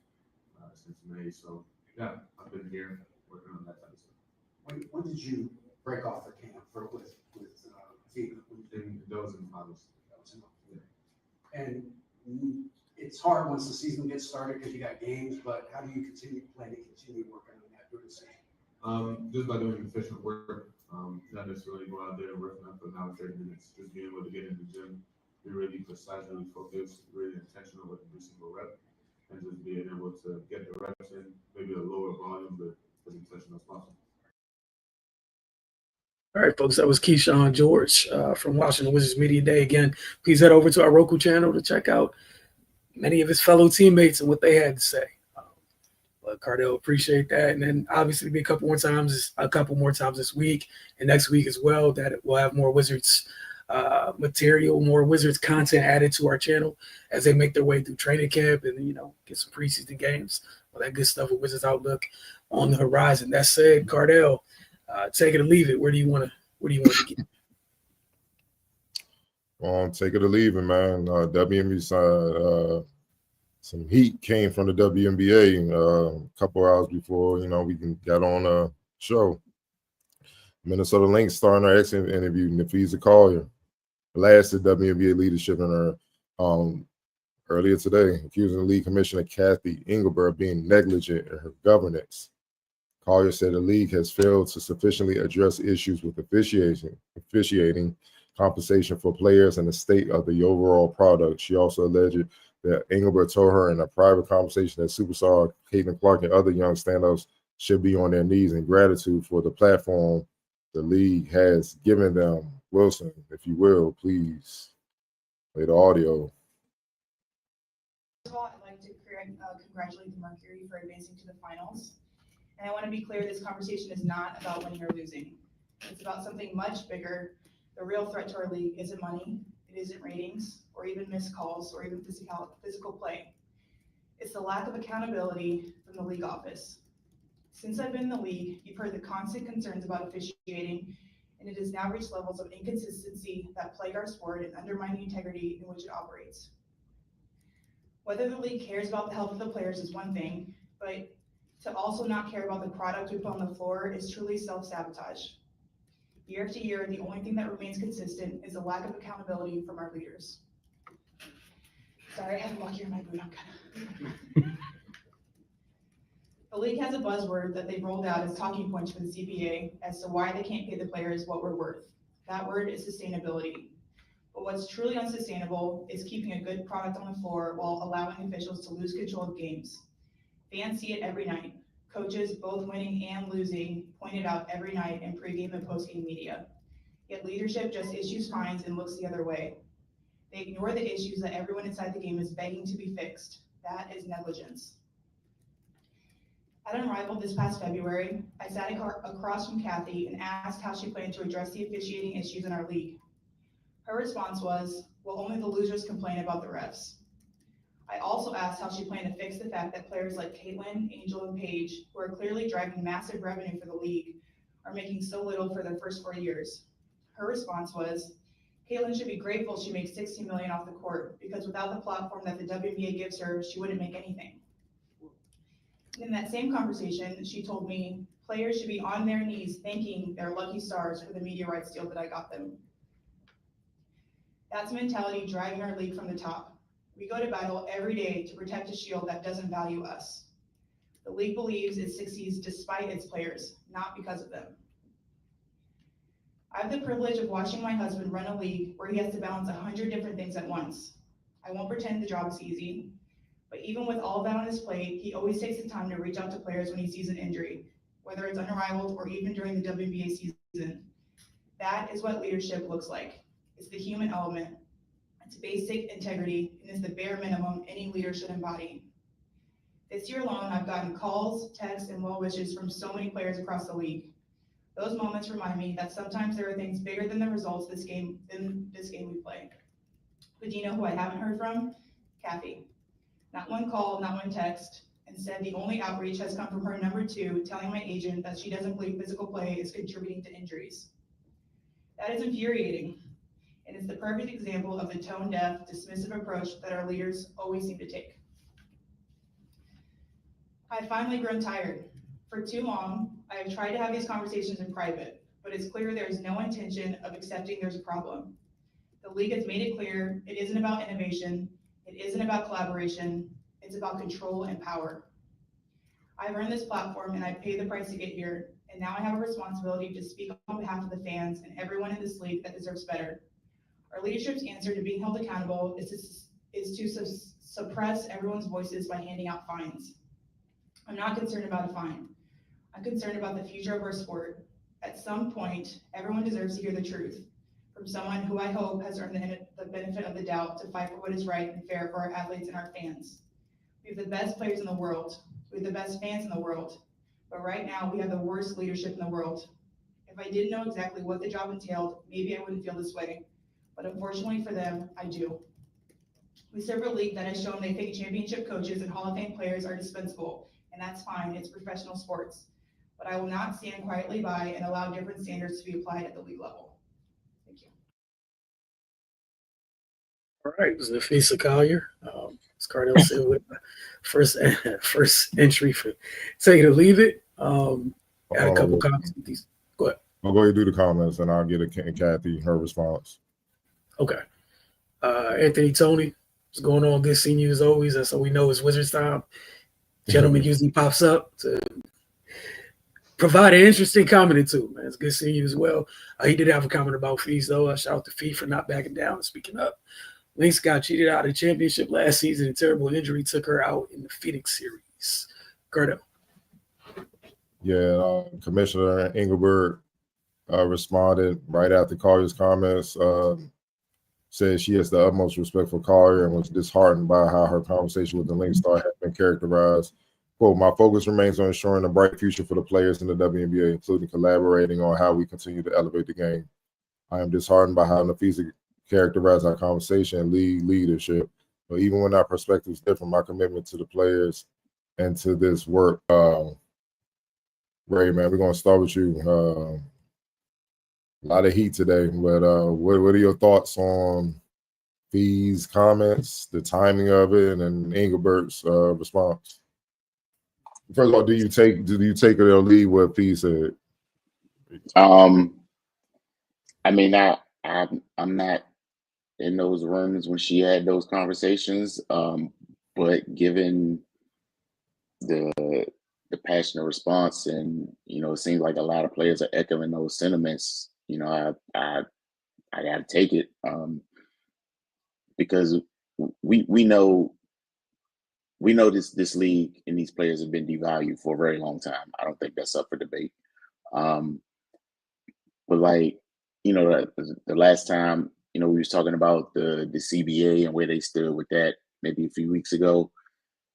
since May. So yeah, I've been here working on that type of stuff. When did you break off the camp with FIBA? And that was in August. That was in August. And it's hard once the season gets started because you got games, but how do you plan to continue working on that during the season? Just by doing efficient work, not necessarily go out there and working out for an hour, 30 minutes, just being able to get in the gym, be really precise, really focused, really intentional with every single rep, and just being able to get the reps in, maybe a lower volume, but as intentional as possible. All right, folks, that was Keyshawn George from Washington Wizards Media Day. Again, please head over to our Roku channel to check out many of his fellow teammates and what they had to say. But Cardell, appreciate that. And then obviously be a couple more times this week and next week as well, that we'll have more Wizards material, more Wizards content added to our channel as they make their way through training camp and, get some preseason games, all that good stuff with Wizards Outlook on the horizon. That said, Cardell, take it or leave it. Where do you want to get? Take it or leave it, man. WNBA side, some heat came from the WNBA a couple hours before, we got on a show. Minnesota Lynx starting our exit interview, Nafisa Collier blasted WNBA leadership in her earlier today, accusing the league commissioner Kathy Engelberg of being negligent in her governance. Collier said the league has failed to sufficiently address issues with officiating, compensation for players, and the state of the overall product. She also alleged that Engelberg told her in a private conversation that superstar Caitlin Clark and other young stand-ups should be on their knees in gratitude for the platform the league has given them. Wilson, if you will, please play the audio. First of all, I'd like to congratulate the Mercury for advancing to the finals. And I want to be clear, this conversation is not about winning or losing. It's about something much bigger. The real threat to our league isn't money, it isn't ratings, or even missed calls, or even physical play. It's the lack of accountability from the league office. Since I've been in the league, you've heard the constant concerns about officiating, and it has now reached levels of inconsistency that plague our sport and undermine the integrity in which it operates. Whether the league cares about the health of the players is one thing, but to also not care about the product we put on the floor is truly self-sabotage. Year after year, the only thing that remains consistent is a lack of accountability from our leaders. Sorry, I have a lucky in my boot, I'm kind of. The league has a buzzword that they've rolled out as talking points for the CBA as to why they can't pay the players what we're worth. That word is sustainability. But what's truly unsustainable is keeping a good product on the floor while allowing officials to lose control of games. Fans see it every night. Coaches, both winning and losing, point it out every night in pregame and postgame media. Yet leadership just issues fines and looks the other way. They ignore the issues that everyone inside the game is begging to be fixed. That is negligence. At Unrivaled this past February, I sat across from Kathy and asked how she planned to address the officiating issues in our league. Her response was, well, only the losers complain about the refs. I also asked how she planned to fix the fact that players like Caitlin, Angel, and Paige, who are clearly driving massive revenue for the league, are making so little for their first 4 years. Her response was, Caitlin should be grateful she makes $16 million off the court, because without the platform that the WNBA gives her, she wouldn't make anything. In that same conversation, she told me, Players should be on their knees thanking their lucky stars for the media rights deal that I got them. That's mentality driving our league from the top. We go to battle every day to protect a shield that doesn't value us. The league believes it succeeds despite its players, not because of them. I have the privilege of watching my husband run a league where he has to balance 100 different things at once. I won't pretend the job is easy, but even with all of that on his plate, he always takes the time to reach out to players when he sees an injury, whether it's unrivaled or even during the WNBA season. That is what leadership looks like. It's the human element. It's basic integrity, and it's the bare minimum any leader should embody. This year alone, I've gotten calls, texts, and well wishes from so many players across the league. Those moments remind me that sometimes there are things bigger than the results in this game we play. But do you know who I haven't heard from? Kathy. Not one call, not one text. Instead, the only outreach has come from her number 2, telling my agent that she doesn't believe physical play is contributing to injuries. That is infuriating, and it's the perfect example of the tone-deaf, dismissive approach that our leaders always seem to take. I've finally grown tired. For too long, I have tried to have these conversations in private, but it's clear there is no intention of accepting there's a problem. The league has made it clear it isn't about innovation, it isn't about collaboration, it's about control and power. I've earned this platform and I've paid the price to get here, and now I have a responsibility to speak on behalf of the fans and everyone in this league that deserves better. Our leadership's answer to being held accountable is to suppress everyone's voices by handing out fines. I'm not concerned about a fine. I'm concerned about the future of our sport. At some point, everyone deserves to hear the truth from someone who I hope has earned the benefit of the doubt to fight for what is right and fair for our athletes and our fans. We have the best players in the world. We have the best fans in the world. But right now, we have the worst leadership in the world. If I didn't know exactly what the job entailed, maybe I wouldn't feel this way. But unfortunately for them, I do. We serve a league that has shown they think championship coaches and Hall of Fame players are dispensable, and that's fine, it's professional sports. But I will not stand quietly by and allow different standards to be applied at the league level. Thank you. All right, it was Napheesa Collier. As Cardell said, with first entry for Take It or Leave It. Had a couple comments with these. Go ahead. I'll go ahead and do the comments, and I'll get a Kathy her response. Okay. Anthony Tony, what's going on? Good seeing you as always. That's how we know it's Wizards time. Gentleman usually pops up to provide an interesting comment or two, man. It's good seeing you as well. He did have a comment about Fees, though. Shout out to Fee for not backing down and speaking up. Lynx got cheated out of the championship last season. A terrible injury took her out in the Phoenix series. Gerdo. Yeah, Commissioner Engelberg responded right after Collier's comments, said she has the utmost respect for Collier and was disheartened by how her conversation with the Lynx star had been characterized. Quote, my focus remains on ensuring a bright future for the players in the WNBA, including collaborating on how we continue to elevate the game. I am disheartened by how Napheesa characterized our conversation and leadership. But even when our perspectives differ, my commitment to the players and to this work, Ray, man, we're going to start with you. A lot of heat today, but what are your thoughts on these comments, the timing of it, and Engelbert's response? First of all, do you take it or leave what Fee said? I mean, I'm not in those rooms when she had those conversations, but given the passionate response, and it seems like a lot of players are echoing those sentiments. I got to take it because we know this league and these players have been devalued for a very long time. I don't think that's up for debate. But like, the last time, we was talking about the CBA and where they stood with that maybe a few weeks ago.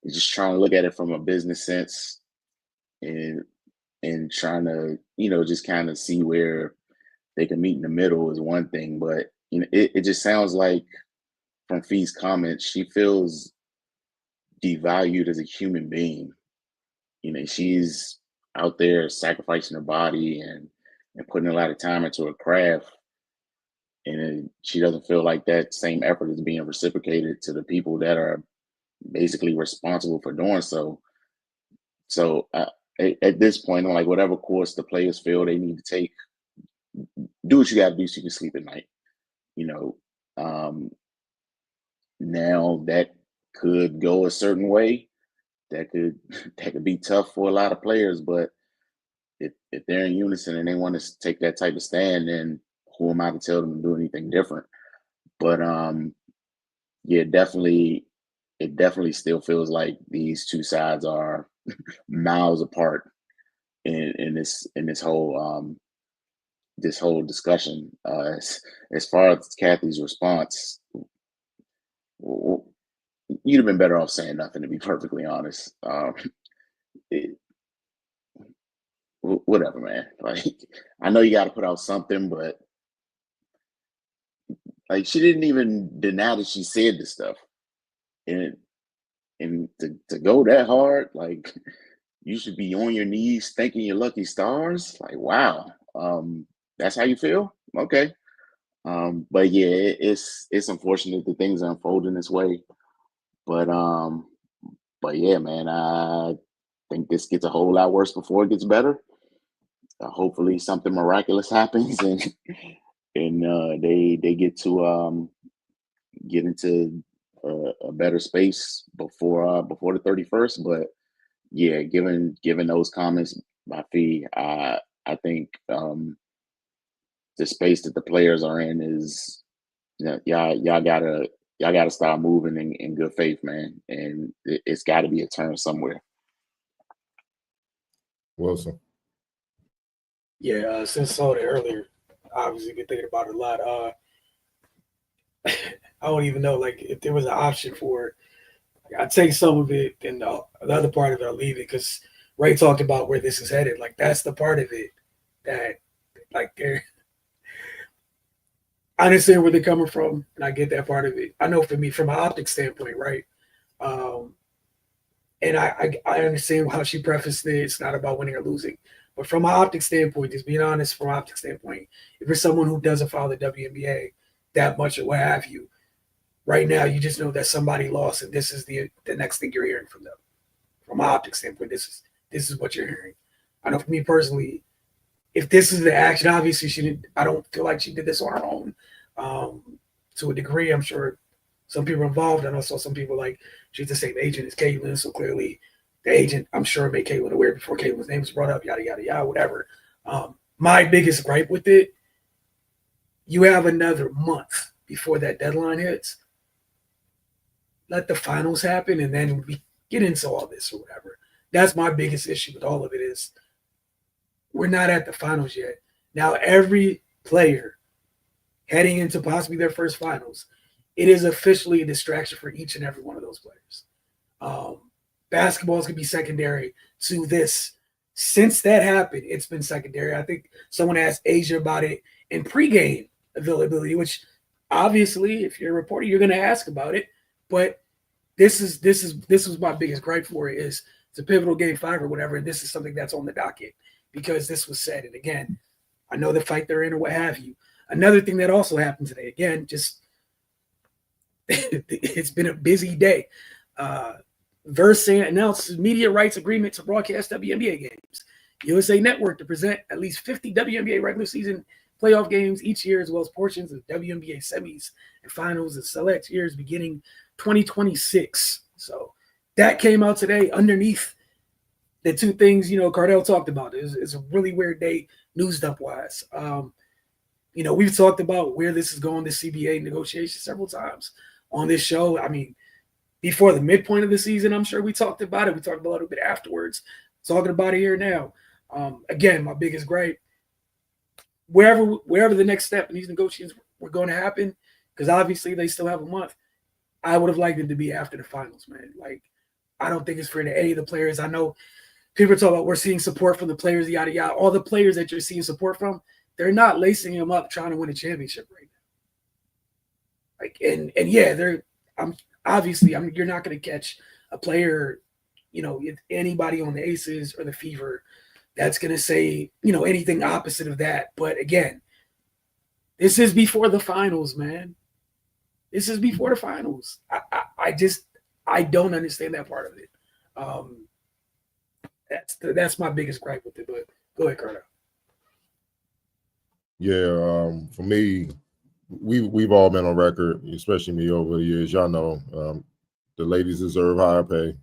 Just trying to look at it from a business sense and trying to, just kind of see where they can meet in the middle is one thing. But, it just sounds like from Fee's comments, she feels devalued as a human being. She's out there sacrificing her body and putting a lot of time into her craft. And she doesn't feel like that same effort is being reciprocated to the people that are basically responsible for doing so. So at this point, on like whatever course the players feel they need to take, do what you got to do so you can sleep at night. You know, now that could go a certain way. That could be tough for a lot of players, but if they're in unison and they want to take that type of stand, then who am I to tell them to do anything different? But yeah, definitely, it definitely still feels like these two sides are miles apart in this whole discussion. As far as Kathy's response, you'd have been better off saying nothing, to be perfectly honest. Whatever, man. Like, I know you got to put out something, but like, she didn't even deny that she said this stuff, and to go that hard, like, you should be on your knees thanking your lucky stars. Like, wow, that's how you feel? Okay. But yeah, it's unfortunate that things are unfolding this way. But yeah, man, I think this gets a whole lot worse before it gets better. Hopefully, something miraculous happens and they get to get into a better space before the 31st. But yeah, given those comments by Fee, I think the space that the players are in is, y'all gotta start moving in good faith, man, and it's got to be a turn somewhere. Wilson. Yeah, since I saw it earlier, obviously been thinking about it a lot. I don't even know, like, if there was an option for it. I'd take some of it, and the other part of it I'll leave it, because Ray talked about where this is headed. Like, that's the part of it that, like, I understand where they're coming from, and I get that part of it. I know for me, from an optics standpoint, right? And I understand how she prefaced it. It's not about winning or losing. But from an optics standpoint, just being honest, from an optics standpoint, if you're someone who doesn't follow the WNBA that much or what have you, right now you just know that somebody lost, and this is the next thing you're hearing from them. From an optics standpoint, this is what you're hearing. I know for me personally, if this is the action, obviously I don't feel like she did this on her own. To a degree, I'm sure some people involved, and also some people, like, she's the same agent as Caitlin, so clearly the agent, I'm sure, made Caitlin aware before Caitlin's name was brought up, yada, yada, yada, whatever. My biggest gripe with it, you have another month before that deadline hits. Let the finals happen, and then we get into all this or whatever. That's my biggest issue with all of it is we're not at the finals yet. Now, every player heading into possibly their first finals, it is officially a distraction for each and every one of those players. Basketball is going to be secondary to this. Since that happened, it's been secondary. I think someone asked Asia about it in pregame availability, which obviously, if you're a reporter, you're going to ask about it. But this was my biggest gripe for it is it's a pivotal game 5 or whatever, and this is something that's on the docket because this was said. And again, I know the fight they're in or what have you. Another thing that also happened today, again, just it's been a busy day. Versant announced media rights agreement to broadcast WNBA games. USA Network to present at least 50 WNBA regular season playoff games each year, as well as portions of WNBA semis and finals in select years beginning 2026. So that came out today underneath the two things, Cardell talked about. It's a really weird day news dump wise. We've talked about where this is going, the CBA negotiation several times on this show. I mean, before the midpoint of the season, I'm sure we talked about it. We talked about it a little bit afterwards. Talking about it here now. Again, my biggest gripe, wherever the next step in these negotiations were going to happen, because obviously they still have a month, I would have liked it to be after the finals, man. Like, I don't think it's fair to any of the players. I know people are talking about we're seeing support from the players, yada, yada. All the players that you're seeing support from, they're not lacing them up trying to win a championship right now. Like, and yeah, you're not going to catch a player, anybody on the Aces or the Fever that's going to say, anything opposite of that. But again, this is before the finals, man. This is before the finals. I don't understand that part of it. That's my biggest gripe with it. But go ahead, Carter. Yeah, for me, we've all been on record, especially me over the years. Y'all know the ladies deserve higher pay.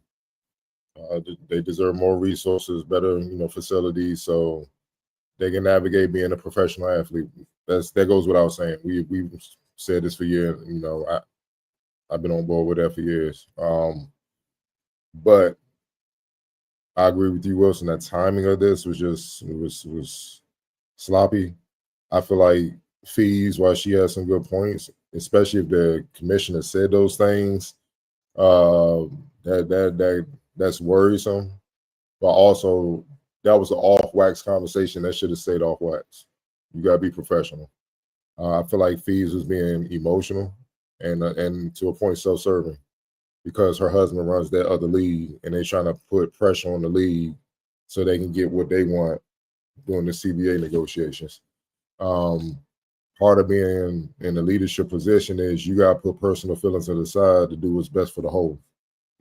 They deserve more resources, better facilities, so they can navigate being a professional athlete. That goes without saying. We've said this for years. I've been on board with that for years. But I agree with you, Wilson. That timing of this was sloppy. I feel like fees, while she has some good points, especially if the commissioner said those things, that's worrisome. But also, that was an off wax conversation that should have stayed off wax. You gotta be professional. I feel like fees was being emotional and to a point self-serving, because her husband runs that other league and they're trying to put pressure on the league so they can get what they want during the CBA negotiations. Part of being in a leadership position is you got to put personal feelings to the side to do what's best for the whole.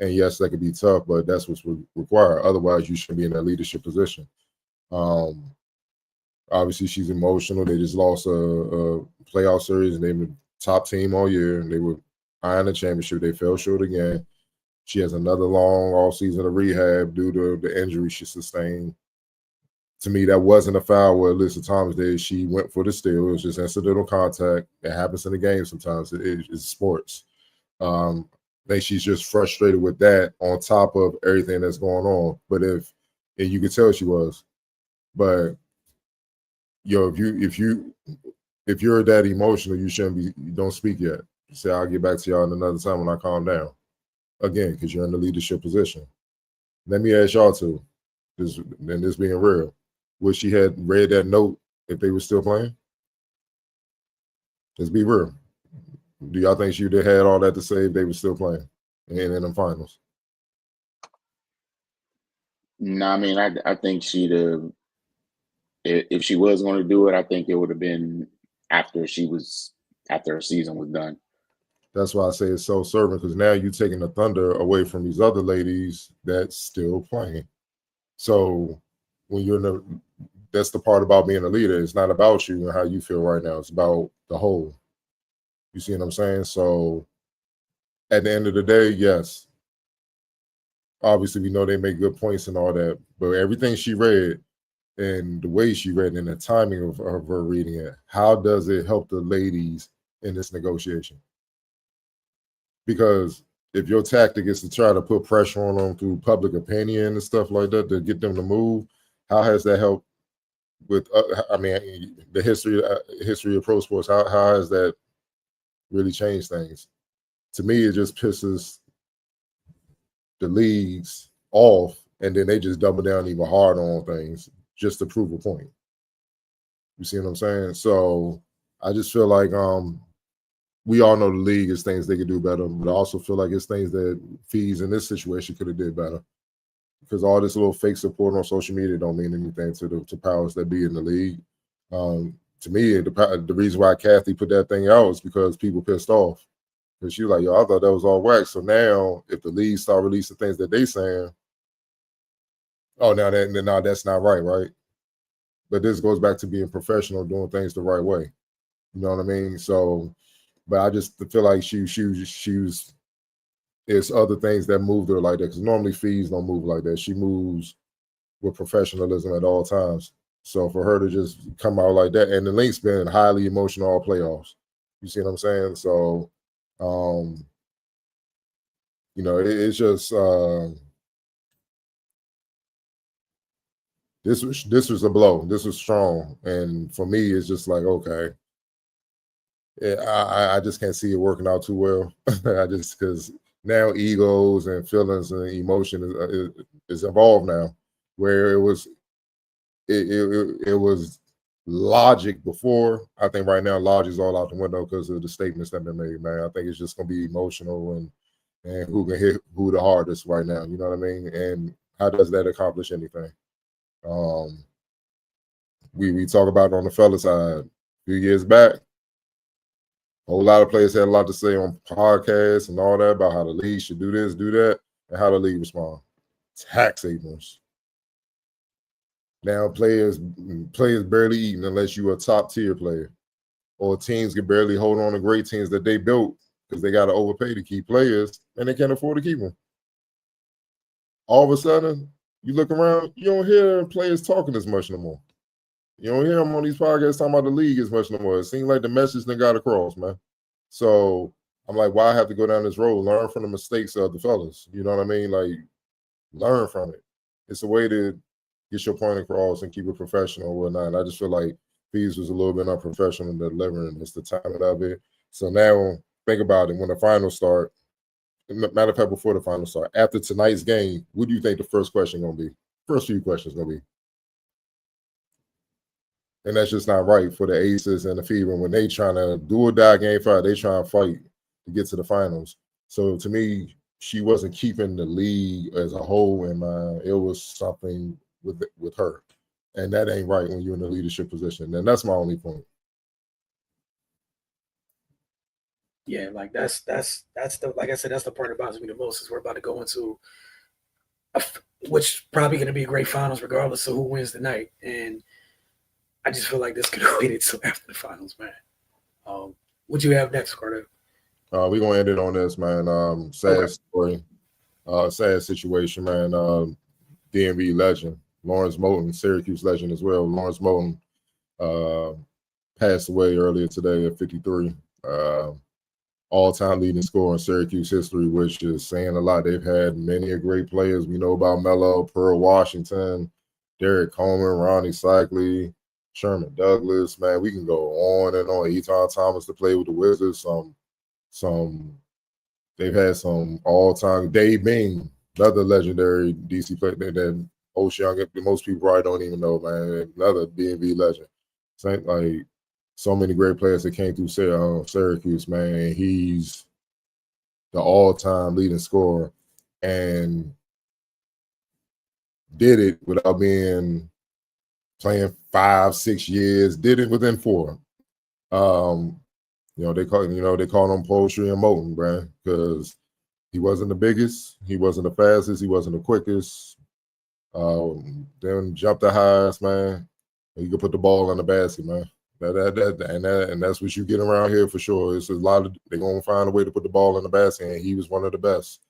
And yes, that could be tough, but that's what's required. Otherwise, you shouldn't be in that leadership position. Obviously, she's emotional. They just lost a playoff series, and they were the top team all year. And they were eyeing the championship. They fell short again. She has another long offseason of rehab due to the injury she sustained. To me, that wasn't a foul where Alyssa Thomas did. She went for the steal. It was just incidental contact. It happens in the game sometimes. It's sports. I think she's just frustrated with that on top of everything that's going on. But and you could tell she was. But if you're that emotional, you shouldn't be. You don't speak yet. You say, I'll get back to y'all another time when I calm down. Again, because you're in the leadership position. Let me ask y'all too. This being real. Would she had read that note if they were still playing? Let's be real. Do y'all think she would have had all that to say if they were still playing and in the finals? No, I mean, I think she'd have, if she was going to do it, I think it would have been after her season was done. That's why I say it's self-serving, because now you're taking the thunder away from these other ladies that's still playing. So when you're that's the part about being a leader. It's not about you and how you feel right now. It's about the whole. You see what I'm saying? So at the end of the day, yes. Obviously, we know they make good points and all that, but everything she read and the way she read and the timing of her reading it, how does it help the ladies in this negotiation? Because if your tactic is to try to put pressure on them through public opinion and stuff like that to get them to move, how has that helped with, the history of pro sports? How has that really changed things? To me, it just pisses the leagues off, and then they just double down even harder on things just to prove a point. You see what I'm saying? So I just feel like we all know the league is things they could do better, but I also feel like it's things that fees in this situation could have did better. Because all this little fake support on social media don't mean anything to powers that be in the league. To me, the reason why Kathy put that thing out is because people pissed off. Because she was like, yo, I thought that was all wax. So now if the league start releasing things that they saying, oh, now that's not right? But this goes back to being professional, doing things the right way. You know what I mean? So, but I just feel like she was it's other things that moved her like that, because normally fees don't move like that. She moves with professionalism at all times. So for her to just come out like that, and the Lynx been highly emotional all playoffs. You see what I'm saying? So, it's just this was a blow. This was strong, and for me, it's just like, okay. I just can't see it working out too well. Because now egos and feelings and emotion is involved now, where it was logic before. I think right now logic is all out the window because of the statements that have been made, man. I think it's just gonna be emotional and who can hit who the hardest right now. You know what I mean? And how does that accomplish anything? We talk about it on the fella side. A few years back, a whole lot of players had a lot to say on podcasts and all that about how the league should do this, do that, and how the league respond. Tax ignorance. Now players barely eating unless you a top tier player, or teams can barely hold on to great teams that they built because they got to overpay to keep players and they can't afford to keep them. All of a sudden, you look around, you don't hear players talking as much no more. You don't hear them on these podcasts talking about the league as much no more. It seems like the message then got across, man. So I'm like, why have to go down this road? Learn from the mistakes of the fellas. You know what I mean? Like, learn from it. It's a way to get your point across and keep it professional and whatnot. And I just feel like Fees was a little bit unprofessional in delivering. It's the timing of it. So now think about it. When the finals start, matter of fact, before the finals start, after tonight's game, what do you think the first question going to be? First few questions going to be. And that's just not right for the Aces and the Fever. When they trying to do or die game 5, they trying to fight to get to the finals. So to me, she wasn't keeping the league as a whole in mind. It was something with her. And that ain't right when you're in a leadership position. And that's my only point. Yeah, like that's the, like I said, that's the part that bothers me the most is we're about to go into which probably going to be a great finals regardless of who wins the night. And I just feel like this could have waited till after the finals, man. What you have next, Carter? We're going to end it on this, man. Sad story. Sad situation, man. DMV legend. Lawrence Moten, Syracuse legend as well. Lawrence Moten passed away earlier today at 53. All-time leading scorer in Syracuse history, which is saying a lot. They've had many great players. We know about Melo, Pearl Washington, Derek Coleman, Ronnie Cycli, Sherman Douglas. Man, we can go on and on. Eton Thomas to play with the Wizards. They've had some all-time. Dave Bing, another legendary DC player that Ocean, most people probably don't even know, man. Another DMV legend. Same, like, so many great players that came through Syracuse, man. He's the all-time leading scorer and did it without being playing 5-6 years. Did it within 4. They call him Poetry and Moten, man, because he wasn't the biggest, he wasn't the fastest, he wasn't the quickest. Then jumped the highest, man. You could put the ball in the basket, man. And that's what you get around here for sure. It's a lot of they're gonna find a way to put the ball in the basket, and he was one of the best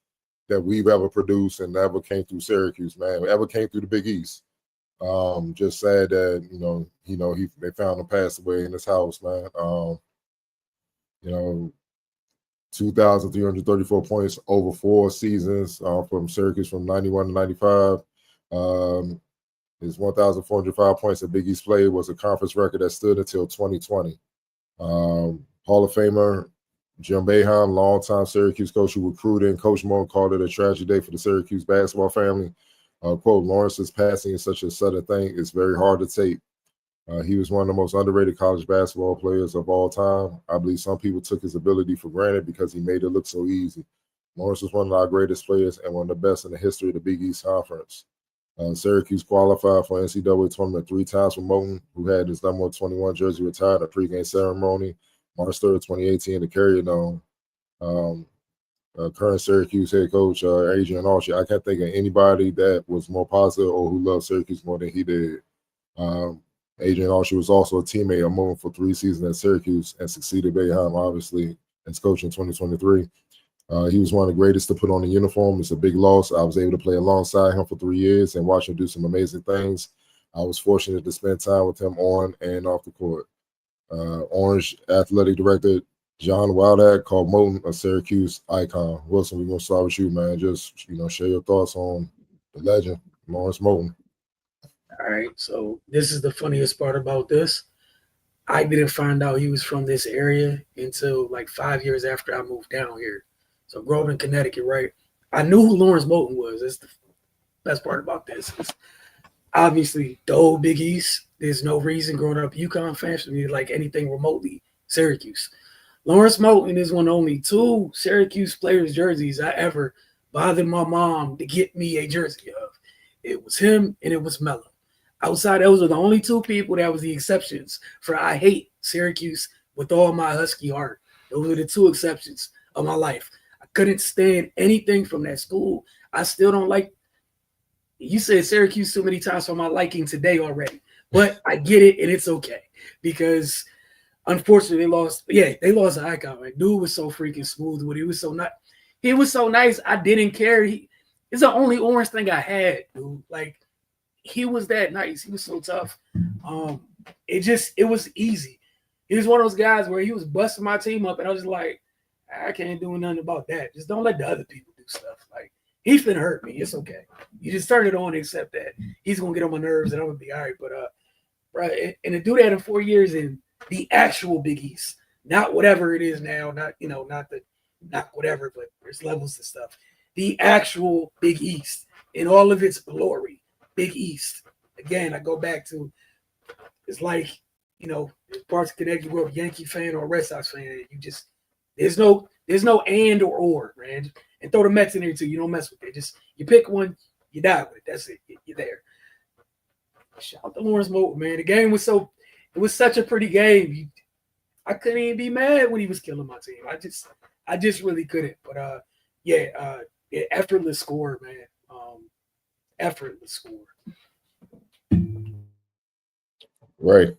that we've ever produced and ever came through Syracuse, man. Ever came through the Big East. Just sad that they found him passed away in his house, man. 2,334 points over 4 seasons from Syracuse from 91 to 95. His 1,405 points at Big East play was a conference record that stood until 2020. Hall of Famer Jim Boeheim, longtime Syracuse coach who recruited, and Coach Moten called it a tragic day for the Syracuse basketball family. Quote, Lawrence's passing is such a sudden thing, it's very hard to take. He was one of the most underrated college basketball players of all time. I believe some people took his ability for granted because he made it look so easy. Lawrence was one of our greatest players and one of the best in the history of the Big East Conference. Syracuse qualified for NCAA tournament 3 times for Moten, who had his number 21 jersey retired at a pregame ceremony March 3rd, 2018 to Carrier Dome. Current Syracuse head coach Adrian Archie. I can't think of anybody that was more positive or who loved Syracuse more than he did. Adrian Archie was also a teammate of Moten for 3 seasons at Syracuse and succeeded Boeheim, obviously, as coach in 2023. He was one of the greatest to put on the uniform. It's a big loss. I was able to play alongside him for 3 years and watch him do some amazing things. I was fortunate to spend time with him on and off the court. Orange Athletic Director John Wildak called Moten a Syracuse icon. Wilson, we're going to start with you, man. Just, share your thoughts on the legend, Lawrence Moten. All right, so this is the funniest part about this. I didn't find out he was from this area until like 5 years after I moved down here. So growing up in Connecticut, right? I knew who Lawrence Moten was. That's the best part about this. It's obviously, the old Big East. There's no reason growing up UConn fans to be like anything remotely Syracuse. Lawrence Moten is one of only 2 Syracuse players' jerseys I ever bothered my mom to get me a jersey of. It was him and it was Melo. Outside, those are the only 2 people that was the exceptions for I hate Syracuse with all my Husky heart. Those are the 2 exceptions of my life. I couldn't stand anything from that school. I still don't like You said Syracuse too many times for my liking today already, but I get it and it's okay because unfortunately they lost. Yeah, they lost an icon. Right? Dude was so freaking smooth with it. He was so nice. I didn't care. It's the only orange thing I had, dude. Like he was that nice. He was so tough. It was easy. He was one of those guys where he was busting my team up, and I was just like, I can't do nothing about that. Just don't let the other people do stuff. Like he's finna hurt me. It's okay. You just turn it on and accept that. He's gonna get on my nerves and I'm gonna be all right. But right, and to do that in 4 years in the actual Big East, not whatever it is now, not whatever, but there's levels and stuff. The actual Big East in all of its glory. Big East. Again, I go back to it's like, parts of Connecticut, you're a Yankee fan or a Red Sox fan. You just there's no and or, man. And throw the Mets in there too. You don't mess with it. Just you pick one, you die with it. That's it. You're there. Shout out to Lawrence Moulton, man. The game was such a pretty game. I couldn't even be mad when he was killing my team. I just really couldn't. But effortless score, man. Effortless score. Right.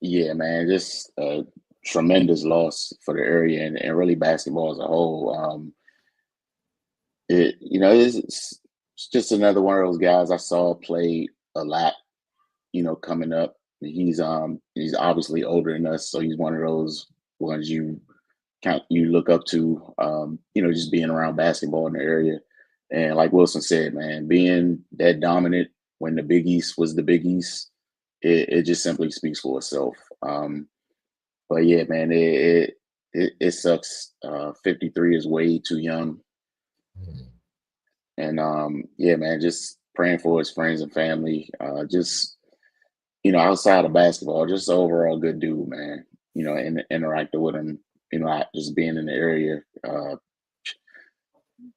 Yeah, man, just a tremendous loss for the area and really basketball as a whole. It's just another one of those guys I saw play a lot, coming up. He's obviously older than us, so he's one of those ones you look up to, just being around basketball in the area. And like Wilson said, man, being that dominant when the Big East was the Big East, it just simply speaks for itself. But yeah, man, it sucks. 53 is way too young. And yeah, man, just praying for his friends and family. Outside of basketball, just overall good dude, man. And interacting with him, just being in the area.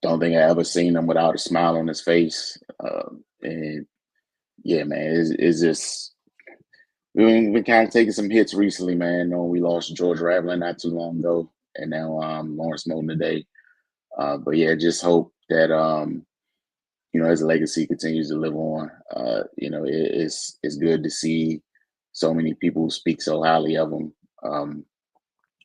Don't think I ever seen him without a smile on his face. And yeah, man, it's just we've been kind of taking some hits recently, man. We lost George Raveling not too long ago, and now Lawrence Moulton today. But yeah, just hope that his legacy continues to live on. It's good to see so many people speak so highly of him.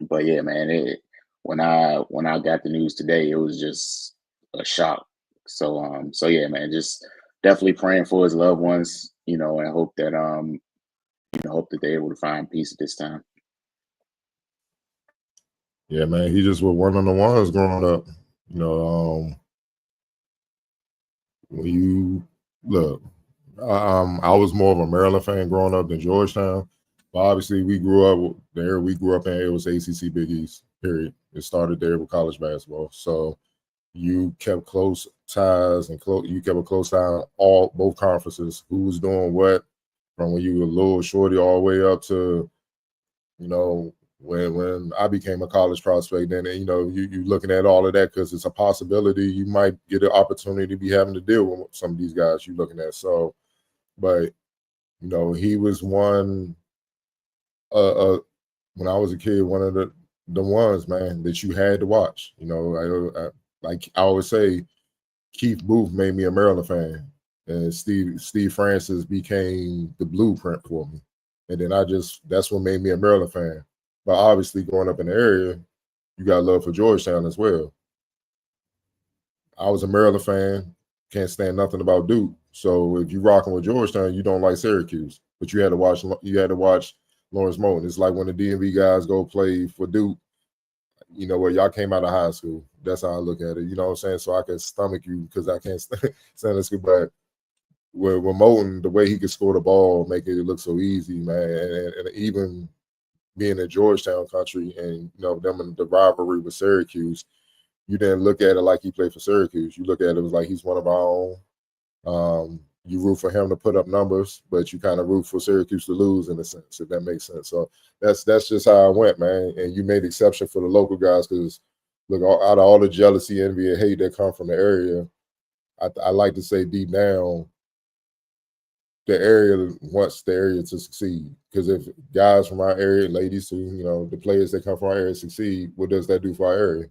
But yeah, man, when I got the news today, it was just a shock. So yeah, man, just definitely praying for his loved ones, and hope that hope that they're able to find peace at this time. Yeah, man, he just was one of the ones growing up. When you look, I was more of a Maryland fan growing up than Georgetown. But obviously, we grew up there. We grew up in it was ACC Big East. Period. It started there with college basketball. So you kept close ties and you kept a close eye on both conferences. Who was doing what from when you were a little shorty all the way up to, when I became a college prospect. Then you looking at all of that because it's a possibility you might get an opportunity to be having to deal with some of these guys you're looking at. So, but he was one. When I was a kid, one of the ones, man, that you had to watch. Like I always say, Keith Booth made me a Maryland fan, and Steve Francis became the blueprint for me. And then that's what made me a Maryland fan. But obviously, growing up in the area, you got love for Georgetown as well. I was a Maryland fan, can't stand nothing about Duke. So if you're rocking with Georgetown, you don't like Syracuse. But you had to watch Lawrence Moulton. It's like when the DMV guys go play for Duke, where y'all came out of high school. That's how I look at it. You know what I'm saying? So I can stomach you because I can't stand this. But with Moulton, the way he could score the ball, make it look so easy, man. And even being in Georgetown country and, them in the rivalry with Syracuse, you didn't look at it like he played for Syracuse. You look at it as like he's one of our own. You root for him to put up numbers, but you kind of root for Syracuse to lose in a sense, if that makes sense. So that's just how I went, man. And you made exception for the local guys because, look, out of all the jealousy, envy, and hate that come from the area, I like to say deep down, the area wants the area to succeed. Because if guys from our area, ladies who, the players that come from our area succeed, what does that do for our area?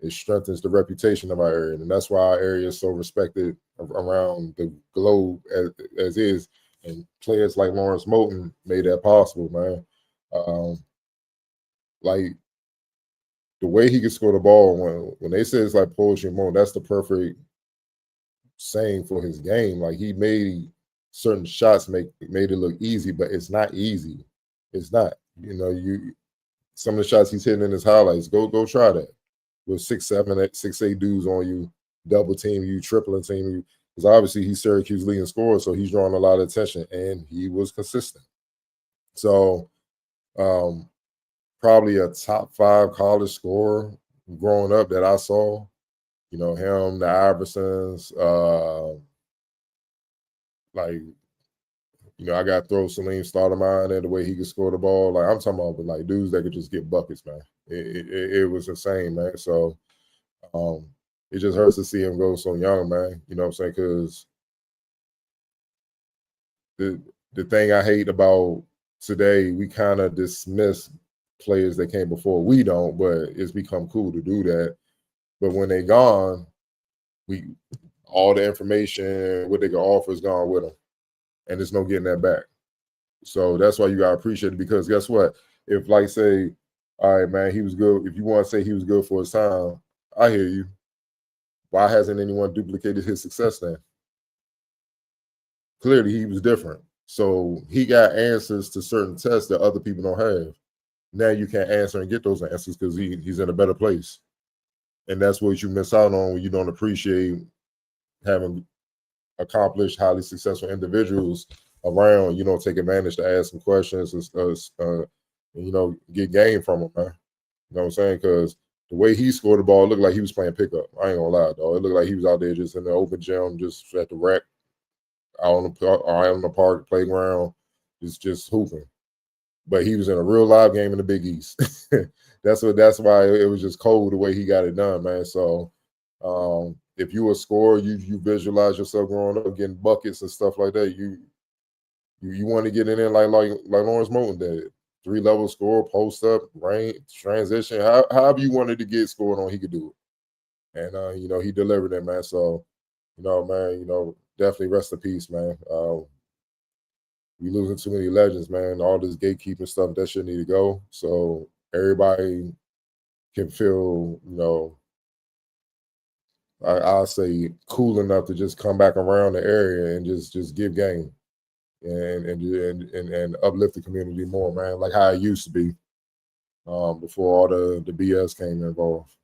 it strengthens the reputation of our area, and that's why our area is so respected around the globe as is. And players like Lawrence Moulton made that possible, man. Like the way he could score the ball when they say it's like poetry mode, that's the perfect saying for his game. Like he made certain shots made it look easy, but it's not easy. It's not. You know, some of the shots he's hitting in his highlights, go try that. With 6'7", 6'8" dudes on you, double team you, tripling team you. Because obviously he's Syracuse leading scorer, so he's drawing a lot of attention, and he was consistent. So probably a top 5 college scorer growing up that I saw. You know, him, the Iversons, like, you know, I got to throw Salim Stoudemire in there, the way he could score the ball. Like, I'm talking about like dudes that could just get buckets, man. It was insane, man. So it just hurts to see him go so young, man. You know what I'm saying? Because the thing I hate about today, we kind of dismiss players that came before. We don't, but it's become cool to do that. But when they gone, all the information, what they can offer is gone with them. And there's no getting that back. So that's why you got to appreciate it, because guess what? If, like, say, all right, man, he was good. If you want to say he was good for his time, I hear you. Why hasn't anyone duplicated his success then? Clearly, he was different. So he got answers to certain tests that other people don't have. Now you can't answer and get those answers because he's in a better place. And that's what you miss out on when you don't appreciate having accomplished, highly successful individuals around. You don't take advantage to ask some questions and you know, get game from them, man. You know what I'm saying? Because the way he scored the ball, it looked like he was playing pickup. I ain't gonna lie, dog. It looked like he was out there just in the open gym, just at the rack, out on the park playground, just hooping. But he was in a real live game in the Big East. That's why it was just cold the way he got it done, man. So if you a scorer, you visualize yourself growing up getting buckets and stuff like that. You want to get in there like Lawrence Moulton did. 3-level score, post up, range, transition, however you wanted to get scored on, he could do it. And you know, he delivered it, man. So, you know, man, you know, definitely rest in peace, man. We losing too many legends, man. All this gatekeeping stuff, that shit need to go. So everybody can feel, you know, I'll say cool enough to just come back around the area and just give game and uplift the community more, man, like how it used to be before all the BS came involved.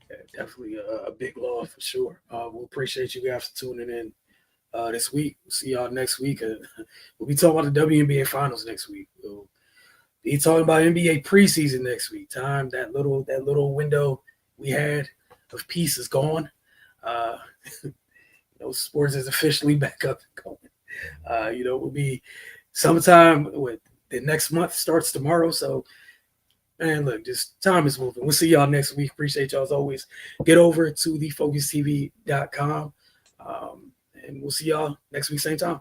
Yeah, definitely a big loss for sure. We appreciate you guys for tuning in this week. We'll see y'all next week. We'll be talking about the WNBA Finals next week. We'll be talking about NBA preseason next week. That little window we had of peace is gone. You know, sports is officially back up and going. You know, we'll be summertime. The next month starts tomorrow. So, man, look, just time is moving. We'll see y'all next week. Appreciate y'all as always. Get over to thefocustv.com. And we'll see y'all next week, same time.